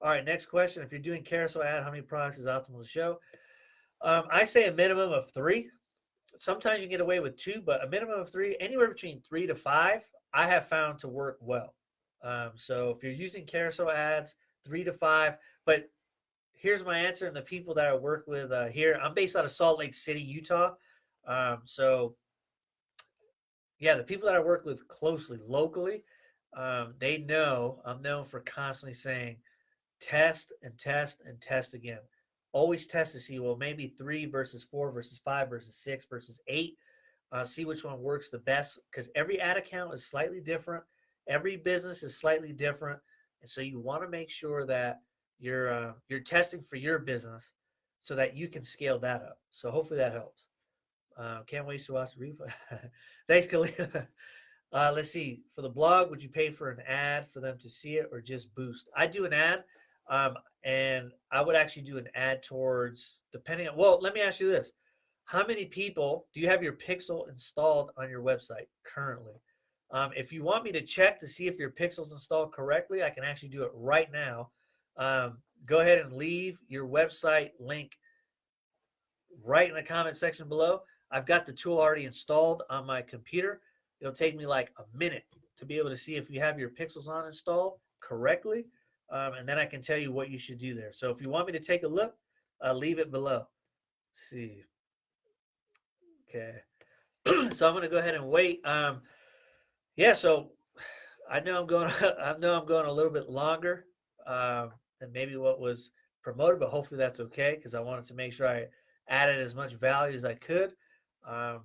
all right. Next question. If you're doing carousel ad, how many products is optimal to show? I say a minimum of 3. Sometimes you can get away with 2, but a minimum of 3, anywhere between 3 to 5, I have found to work well. So if you're using carousel ads, 3 to 5, but here's my answer. And the people that I work with here, I'm based out of Salt Lake City, Utah. So yeah, the people that I work with closely locally, they know I'm known for constantly saying test and test and test again. Always test to see, well, maybe 3 versus 4 versus 5 versus 6 versus 8. See which one works the best because every ad account is slightly different. Every business is slightly different. And so you want to make sure that you're testing for your business so that you can scale that up. So hopefully that helps. Can't wait to watch the replay. Thanks, Khalil. Let's see. For the blog, would you pay for an ad for them to see it or just boost? I do an ad, and I would actually do an ad towards, depending on, well, let me ask you this. How many people do you have your pixel installed on your website currently? If you want me to check to see if your pixel's installed correctly, I can actually do it right now. Go ahead and leave your website link right in the comment section below. I've got the tool already installed on my computer. It'll take me like a minute to be able to see if you have your pixels on installed correctly. And then I can tell you what you should do there. So if you want me to take a look, leave it below. Let's see. Okay. So I'm going to go ahead and wait. Yeah, so I know I'm going I know I'm going a little bit longer than maybe what was promoted, but hopefully that's okay because I wanted to make sure I added as much value as I could. Um,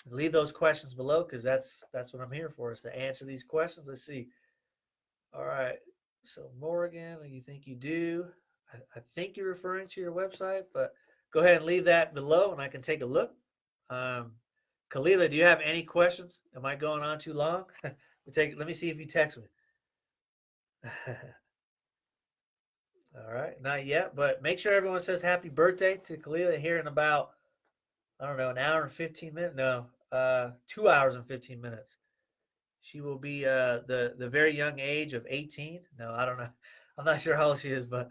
leave those questions below because that's what I'm here for, is to answer these questions. Let's see. All right. So Morgan, you think you do? I think you're referring to your website, but go ahead and leave that below, and I can take a look. Um, Kalila, do you have any questions? Am I going on too long? Let me see if you text me. All right, not yet, but make sure everyone says happy birthday to Kalila here in about, I don't know, an hour and 15 minutes. No, 2 hours and 15 minutes. She will be the very young age of 18. No, I don't know. I'm not sure how old she is, but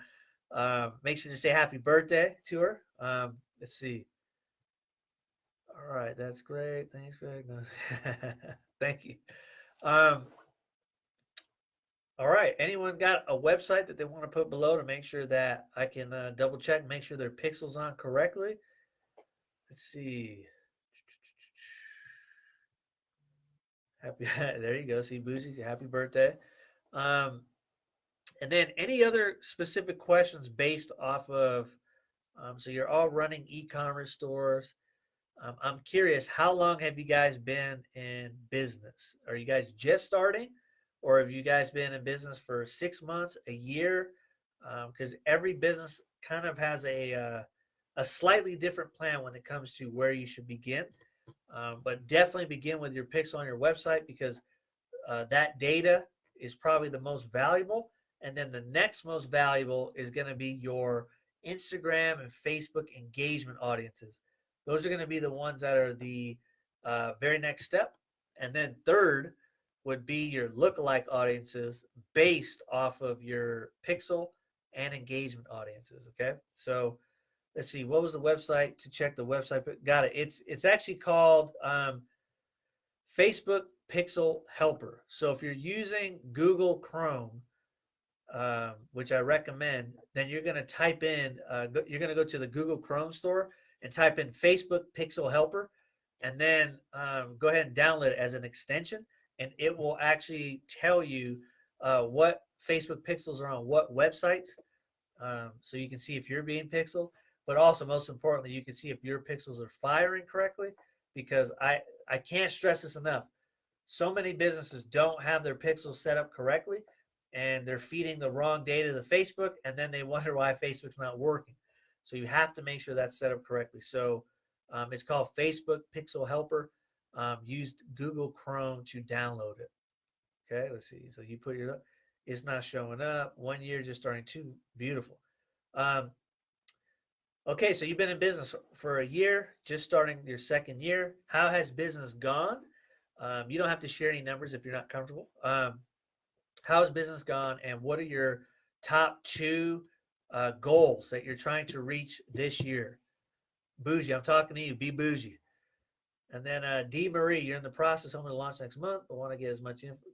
make sure to say happy birthday to her. Let's see. All right, that's great. Thanks, Greg. No. Thank you. Um, all right. Anyone got a website that they want to put below to make sure that I can double check, make sure their pixels on correctly? Let's see. Happy. There you go. See, Bougie. Happy birthday. Um, and then any other specific questions based off of. So you're all running e-commerce stores. I'm curious, how long have you guys been in business? Are you guys just starting, or have you guys been in business for 6 months, a year? Because every business kind of has a slightly different plan when it comes to where you should begin. But definitely begin with your pixel on your website because that data is probably the most valuable. And then the next most valuable is going to be your Instagram and Facebook engagement audiences. Those are going to be the ones that are the very next step. And then third would be your lookalike audiences based off of your pixel and engagement audiences. Okay. So let's see, what was the website to check the website? Got it. It's actually called Facebook Pixel Helper. So if you're using Google Chrome, which I recommend, then you're going to type in, you're going to go to the Google Chrome store and type in Facebook Pixel Helper, and then go ahead and download it as an extension, and it will actually tell you what Facebook pixels are on what websites, so you can see if you're being pixeled, but also most importantly, you can see if your pixels are firing correctly, because I can't stress this enough. So many businesses don't have their pixels set up correctly, and they're feeding the wrong data to Facebook, and then they wonder why Facebook's not working. So you have to make sure that's set up correctly. So it's called Facebook Pixel Helper. Used Google Chrome to download it. Okay, let's see. So you put your, it's not showing up. 1 year just starting. Two, beautiful. Um, okay, so you've been in business for a year, just starting your second year. How has business gone? You don't have to share any numbers if you're not comfortable. How has business gone, and what are your top two goals that you're trying to reach this year? Bougie, I'm talking to you. Be bougie. And then D. Marie, you're in the process, hoping to launch next month, but want to get as much info.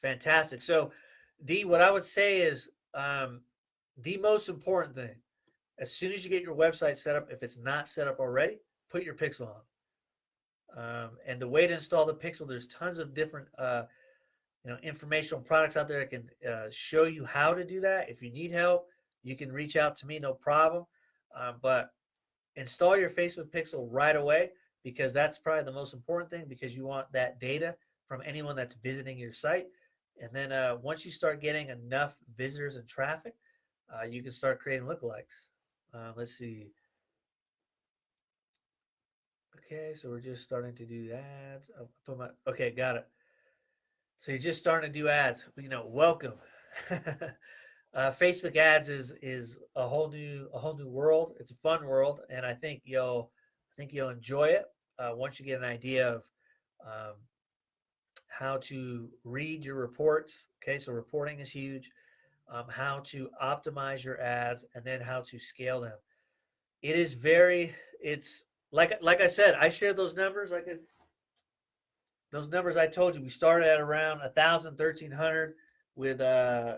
Fantastic. So, D, what I would say is the most important thing, as soon as you get your website set up, if it's not set up already, put your pixel on. And the way to install the pixel, there's tons of different informational products out there that can show you how to do that. If you need help, you can reach out to me, no problem. But install your Facebook pixel right away, because that's probably the most important thing, because you want that data from anyone that's visiting your site. And then once you start getting enough visitors and traffic, you can start creating lookalikes. Let's see. Okay, so we're just starting to do that. Okay, got it. So you're just starting to do ads. Welcome. Facebook ads is a whole new world. It's a fun world, and I think you'll enjoy it once you get an idea of um, how to read your reports. Okay, so reporting is huge. How to optimize your ads, and then how to scale them. It is very. It's like I said. I shared those numbers. Those numbers I told you. We started at around 1,000, 1,300 with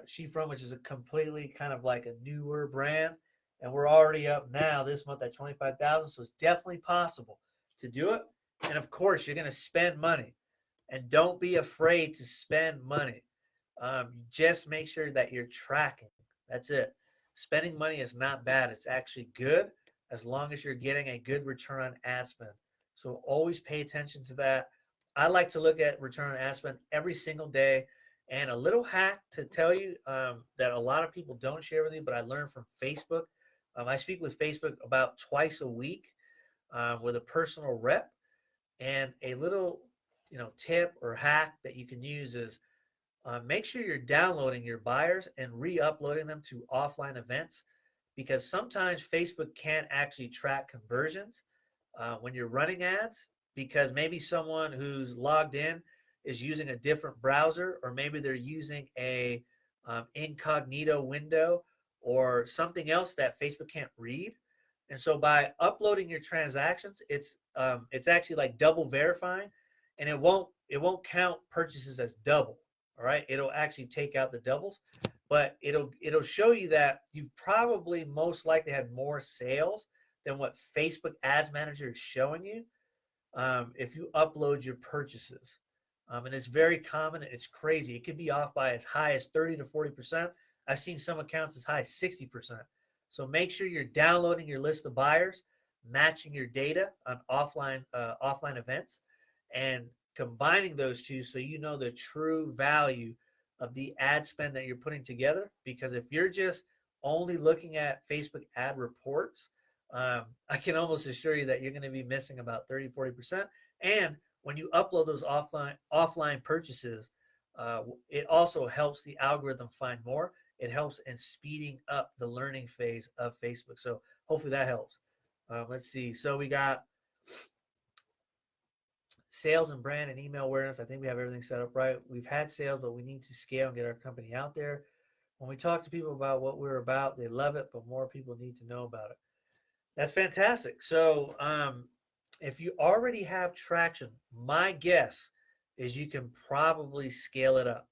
She-From, which is a completely kind of like a newer brand, and we're already up now this month at 25,000. So it's definitely possible to do it. And of course, you're going to spend money, and don't be afraid to spend money. Just make sure that you're tracking. That's it. Spending money is not bad. It's actually good as long as you're getting a good return on ad spend. So always pay attention to that. I like to look at return on ad spend every single day, And a little hack to tell you that a lot of people don't share with you, but I learned from Facebook. I speak with Facebook about twice a week with a personal rep. And a little, tip or hack that you can use is make sure you're downloading your buyers and re-uploading them to offline events because sometimes Facebook can't actually track conversions when you're running ads because maybe someone who's logged in is using a different browser or maybe they're using a incognito window or something else that Facebook can't read. And so by uploading your transactions, it's actually like double verifying, and it won't count purchases as double. All right, it'll actually take out the doubles, but it'll show you that you probably most likely had more sales than what Facebook Ads Manager is showing you if you upload your purchases. And it's very common. It's crazy. It could be off by as high as 30 to 40%. I've seen some accounts as high as 60%. So make sure you're downloading your list of buyers, matching your data on offline events, and combining those two so you know the true value of the ad spend that you're putting together. Because if you're just only looking at Facebook ad reports, I can almost assure you that you're going to be missing about 30, 40%. And when you upload those offline purchases, it also helps the algorithm find more. It helps in speeding up the learning phase of Facebook. So hopefully that helps. Let's see. So we got sales and brand and email awareness. I think we have everything set up right. We've had sales, but we need to scale and get our company out there. When we talk to people about what we're about, they love it, but more people need to know about it. That's fantastic. So if you already have traction, my guess is you can probably scale it up.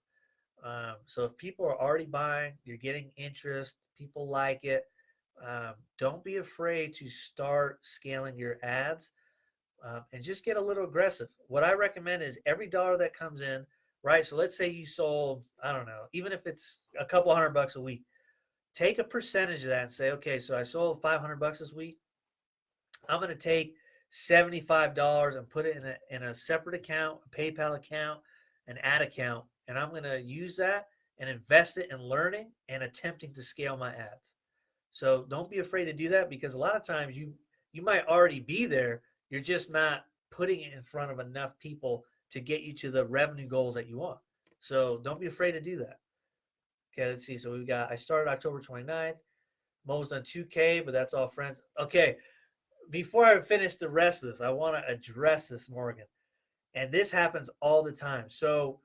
So if people are already buying, you're getting interest, people like it, don't be afraid to start scaling your ads and just get a little aggressive. What I recommend is every dollar that comes in, right? So let's say you sold, I don't know, even if it's a couple $100 a week, take a percentage of that and say, okay, so I sold $500 this week. I'm going to take $75 and put it in a separate account, a PayPal account, an ad account, and I'm going to use that and invest it in learning and attempting to scale my ads. So don't be afraid to do that because a lot of times you might already be there, you're just not putting it in front of enough people to get you to the revenue goals that you want. So don't be afraid to do that. Okay, let's see. So I started October 29th. Mo's done 2K, but that's all friends. Okay, before I finish the rest of this, I want to address this, Morgan. And this happens all the time. So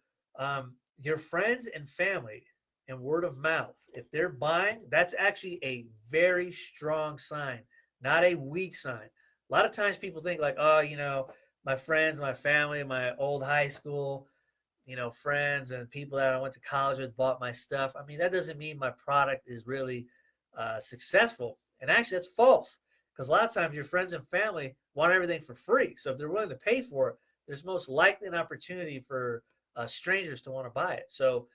your friends and family and word of mouth, if they're buying, that's actually a very strong sign, not a weak sign. A lot of times people think like, oh, my friends, my family, my old high school, friends and people that I went to college with bought my stuff. I mean, that doesn't mean my product is really successful. And actually, that's false because a lot of times your friends and family want everything for free. So if they're willing to pay for it, there's most likely an opportunity for strangers to want to buy it. So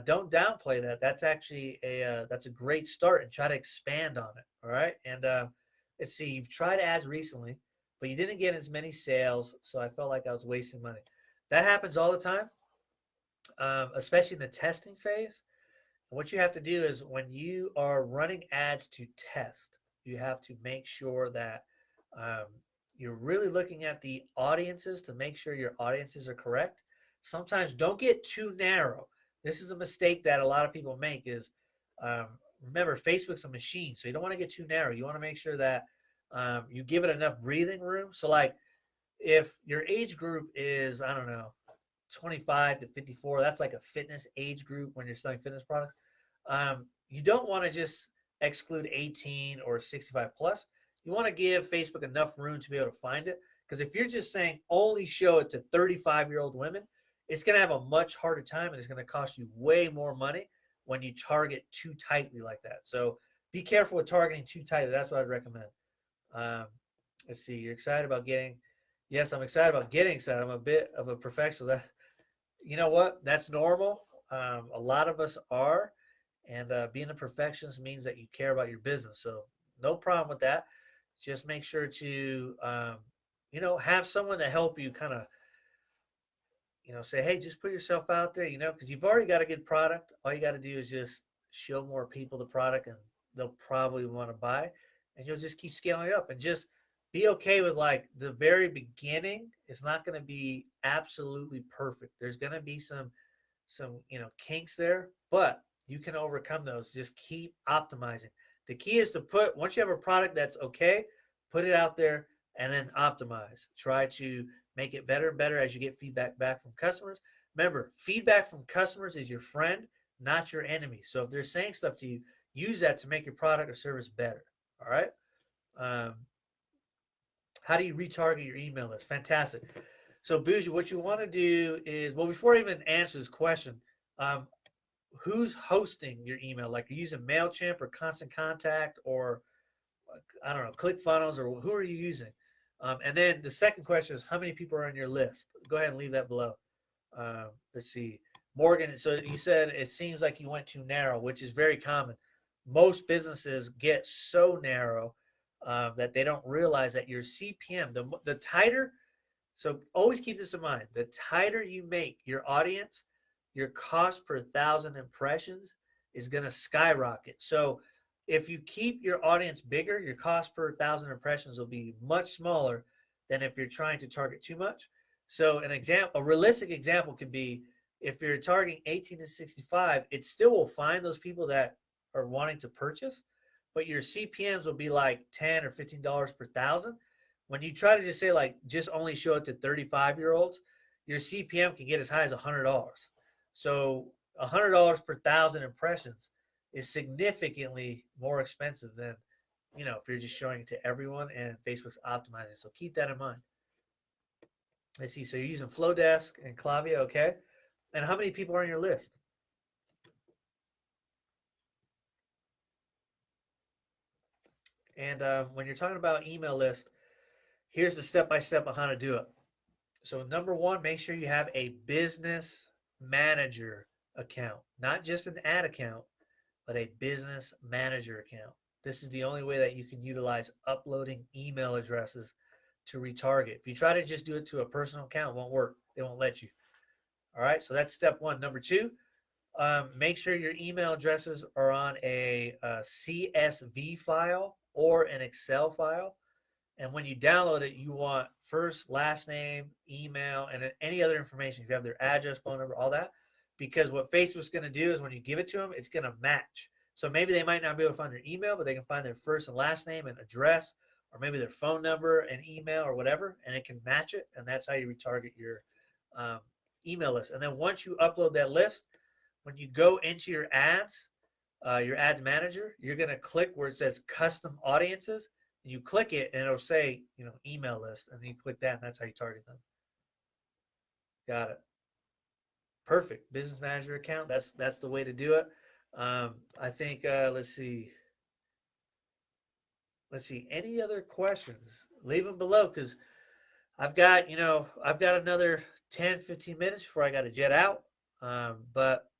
don't downplay that. That's actually that's a great start and try to expand on it. All right. And let's see, you've tried ads recently, but you didn't get as many sales. So I felt like I was wasting money. That happens all the time, especially in the testing phase. And what you have to do is when you are running ads to test, you have to make sure that um, you're really looking at the audiences to make sure your audiences are correct. Sometimes don't get too narrow. This is a mistake that a lot of people make is um, remember Facebook's a machine, so you don't want to get too narrow. You want to make sure that you give it enough breathing room. So like if your age group is, I don't know, 25 to 54, that's like a fitness age group when you're selling fitness products. You don't want to just exclude 18 or 65 plus. You want to give Facebook enough room to be able to find it. Because if you're just saying only show it to 35-year-old women, it's going to have a much harder time and it's going to cost you way more money when you target too tightly like that. So be careful with targeting too tightly. That's what I'd recommend. Um, let's see. You're excited about getting. Yes, I'm excited about getting excited. I'm a bit of a perfectionist. You know what? That's normal. A lot of us are. And being a perfectionist means that you care about your business. So no problem with that. Just make sure to, have someone to help you kind of, say, hey, just put yourself out there, because you've already got a good product. All you got to do is just show more people the product and they'll probably want to buy, and you'll just keep scaling up and just be okay with like the very beginning. It's not going to be absolutely perfect. There's going to be some kinks there, but you can overcome those. Just keep optimizing. The key is to put once you have a product that's okay, put it out there and then optimize. Try to make it better and better as you get feedback back from customers. Remember, feedback from customers is your friend, not your enemy. So if they're saying stuff to you, use that to make your product or service better. All right. Um, how do you retarget your email list? Fantastic. So, Bougie, what you want to do is, well, before I even answer this question, um, who's hosting your email? Like, are you using MailChimp or Constant Contact or, I don't know, ClickFunnels, or who are you using? And then the second question is, how many people are on your list? Go ahead and leave that below. Let's see. Morgan, so you said it seems like you went too narrow, which is very common. Most businesses get so narrow that they don't realize that your CPM, the tighter, so always keep this in mind. The tighter you make your audience, your cost per thousand impressions is going to skyrocket. So if you keep your audience bigger, your cost per thousand impressions will be much smaller than if you're trying to target too much. So a realistic example could be if you're targeting 18 to 65, it still will find those people that are wanting to purchase, but your CPMs will be like $10 or $15 per thousand. When you try to just say like just only show it to 35-year-olds, your CPM can get as high as $100. So $100 per thousand impressions is significantly more expensive than if you're just showing it to everyone and Facebook's optimizing. So keep that in mind. Let's see. So you're using Flowdesk and Clavia, okay? And how many people are on your list? And when you're talking about email list, here's the step-by-step on how to do it. So number one, make sure you have a business manager account, not just an ad account, but a business manager account. This is the only way that you can utilize uploading email addresses to retarget. If you try to just do it to a personal account, it won't work. They won't let you. All right, so that's step one. Number two, make sure your email addresses are on a CSV file or an Excel file. And when you download it, you want first, last name, email, and any other information. If you have their address, phone number, all that. Because what Facebook's going to do is when you give it to them, it's going to match. So maybe they might not be able to find their email, but they can find their first and last name and address, or maybe their phone number and email or whatever, and it can match it. And that's how you retarget your email list. And then once you upload that list, when you go into your ads, your ad manager, you're going to click where it says custom audiences. And you click it and it'll say, email list. And then you click that and that's how you target them. Got it. Perfect. Business manager account. That's the way to do it. I think, let's see. Any other questions? Leave them below because I've got another 10, 15 minutes before I got to jet out. But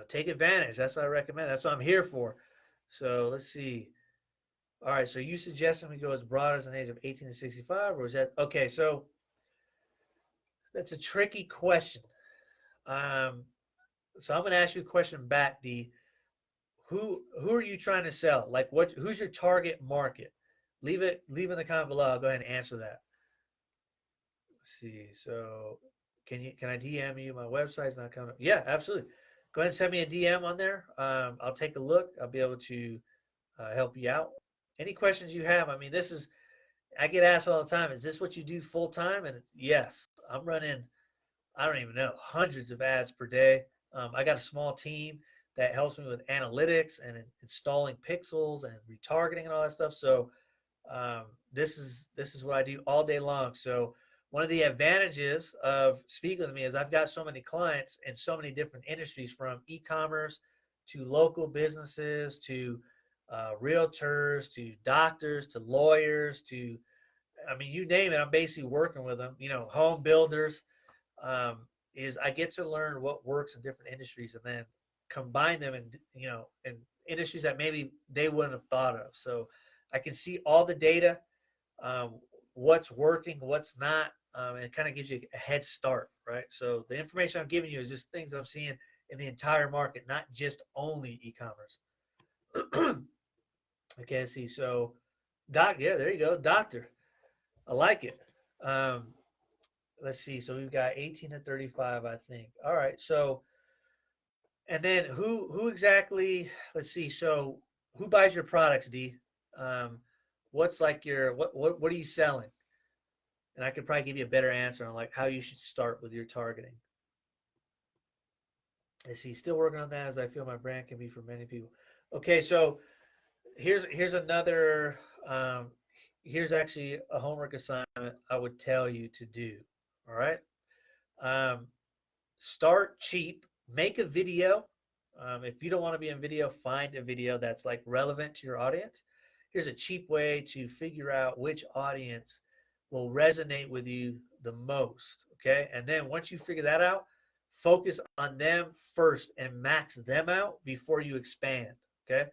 take advantage. That's what I recommend. That's what I'm here for. So let's see. All right. So you suggesting we go as broad as an age of 18 to 65, or is that okay? So that's a tricky question. So I'm going to ask you a question back, D. Who are you trying to sell? Like who's your target market? Leave in the comment below. I'll go ahead and answer that. Let's see. So can I DM you? My website's not coming up. Yeah, absolutely. Go ahead and send me a DM on there. I'll take a look. I'll be able to help you out. Any questions you have? I mean, I get asked all the time, is this what you do full time? And yes, I'm running, I don't even know, hundreds of ads per day. I got a small team that helps me with analytics and installing pixels and retargeting and all that stuff. So this is what I do all day long. So one of the advantages of speaking with me is I've got so many clients in so many different industries, from e-commerce to local businesses to realtors to doctors to lawyers to, I mean, you name it. I'm basically working with them. Home builders. Is I get to learn what works in different industries and then combine them in industries that maybe they wouldn't have thought of. So I can see all the data. what's working, what's not, and it kind of gives you a head start, right? So the information I'm giving you is just things that I'm seeing in the entire market, not just only e-commerce. Okay, I see. So, yeah, there you go, doctor. I like it. Um, let's see. So we've got 18 to 35, I think. All right. So, and then who exactly? Let's see. So who buys your products, D? Um, what's like your what are you selling? And I could probably give you a better answer on like how you should start with your targeting. I see. Still working on that as I feel my brand can be for many people. Okay, so here's another. Here's actually a homework assignment I would tell you to do. All right. Um, Start cheap. Make a video. If you don't want to be in video, find a video that's like relevant to your audience. Here's a cheap way to figure out which audience will resonate with you the most. Okay. And then once you figure that out, focus on them first and max them out before you expand. Okay.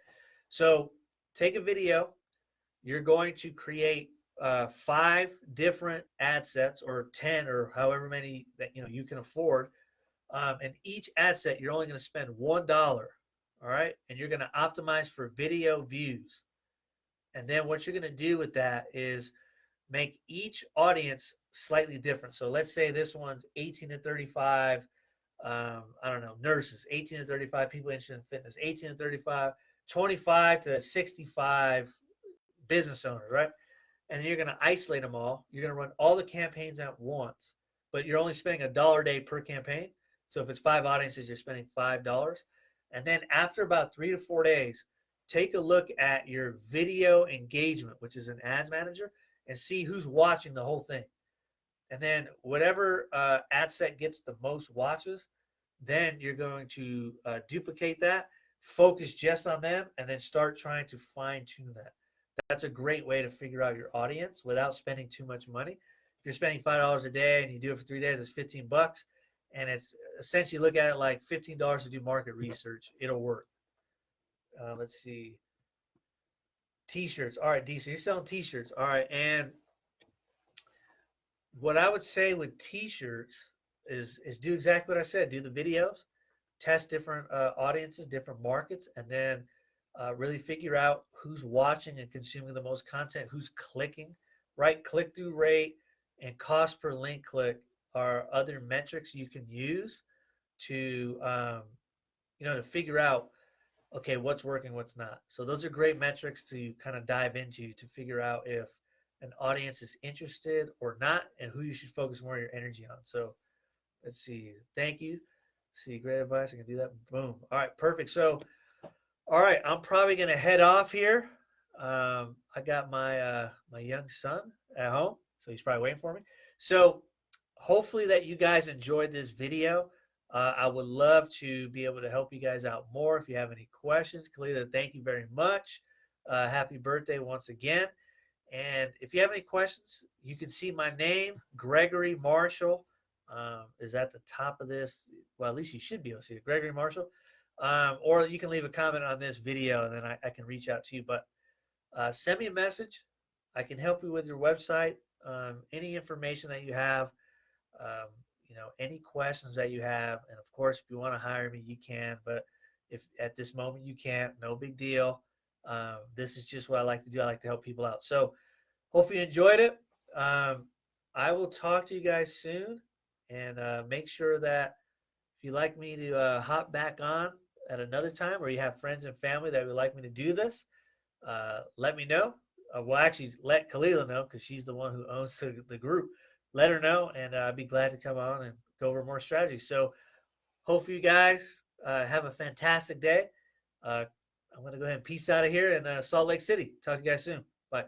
So take a video. You're going to create 5 different ad sets or 10 or however many that you can afford, and each ad set, you're only going to spend $1. All right. And you're going to optimize for video views. And then what you're going to do with that is make each audience slightly different. So let's say this one's 18 to 35. I don't know, nurses, 18 to 35, people interested in fitness, 18 to 35, 25 to 65 business owners, right? And then you're going to isolate them all. You're going to run all the campaigns at once, but you're only spending $1 a day per campaign. So if it's 5 audiences, you're spending $5. And then after about 3 to 4 days, take a look at your video engagement, which is an ads manager, and see who's watching the whole thing. And then whatever ad set gets the most watches, then you're going to duplicate that, focus just on them, and then start trying to fine tune that. That's a great way to figure out your audience without spending too much money. If you're spending $5 a day and you do it for 3 days, it's $15, and it's essentially look at it like $15 to do market research. It'll work. Let's see. T-shirts. All right, D. So you're selling T-shirts. All right, and what I would say with T-shirts is do exactly what I said. Do the videos, test different audiences, different markets, and then really figure out who's watching and consuming the most content, who's clicking, right? Click-through rate and cost per link click are other metrics you can use to to figure out, okay, what's working, what's not. So those are great metrics to kind of dive into to figure out if an audience is interested or not, and who you should focus more of your energy on. So let's see. Thank you. See, great advice. I can do that. Boom. All right, perfect. So, all right, I'm probably gonna head off here. I got my young son at home, so he's probably waiting for me. So, hopefully that you guys enjoyed this video. I would love to be able to help you guys out more. If you have any questions, Kalila, thank you very much. Happy birthday once again. And if you have any questions, you can see my name, Gregory Marshall, is at the top of this. Well, at least you should be able to see it, Gregory Marshall. Or you can leave a comment on this video, and then I can reach out to you. But send me a message. I can help you with your website, any information that you have, any questions that you have. And of course, if you want to hire me, you can. But if at this moment you can't, no big deal. This is just what I like to do. I like to help people out. So hopefully you enjoyed it. I will talk to you guys soon, and make sure that if you'd like me to hop back on at another time, or you have friends and family that would like me to do this, let me know. Well, actually, let Kalila know because she's the one who owns the group. Let her know, and I'd be glad to come on and go over more strategies. So hopefully you guys have a fantastic day. I'm going to go ahead and peace out of here in Salt Lake City. Talk to you guys soon. Bye.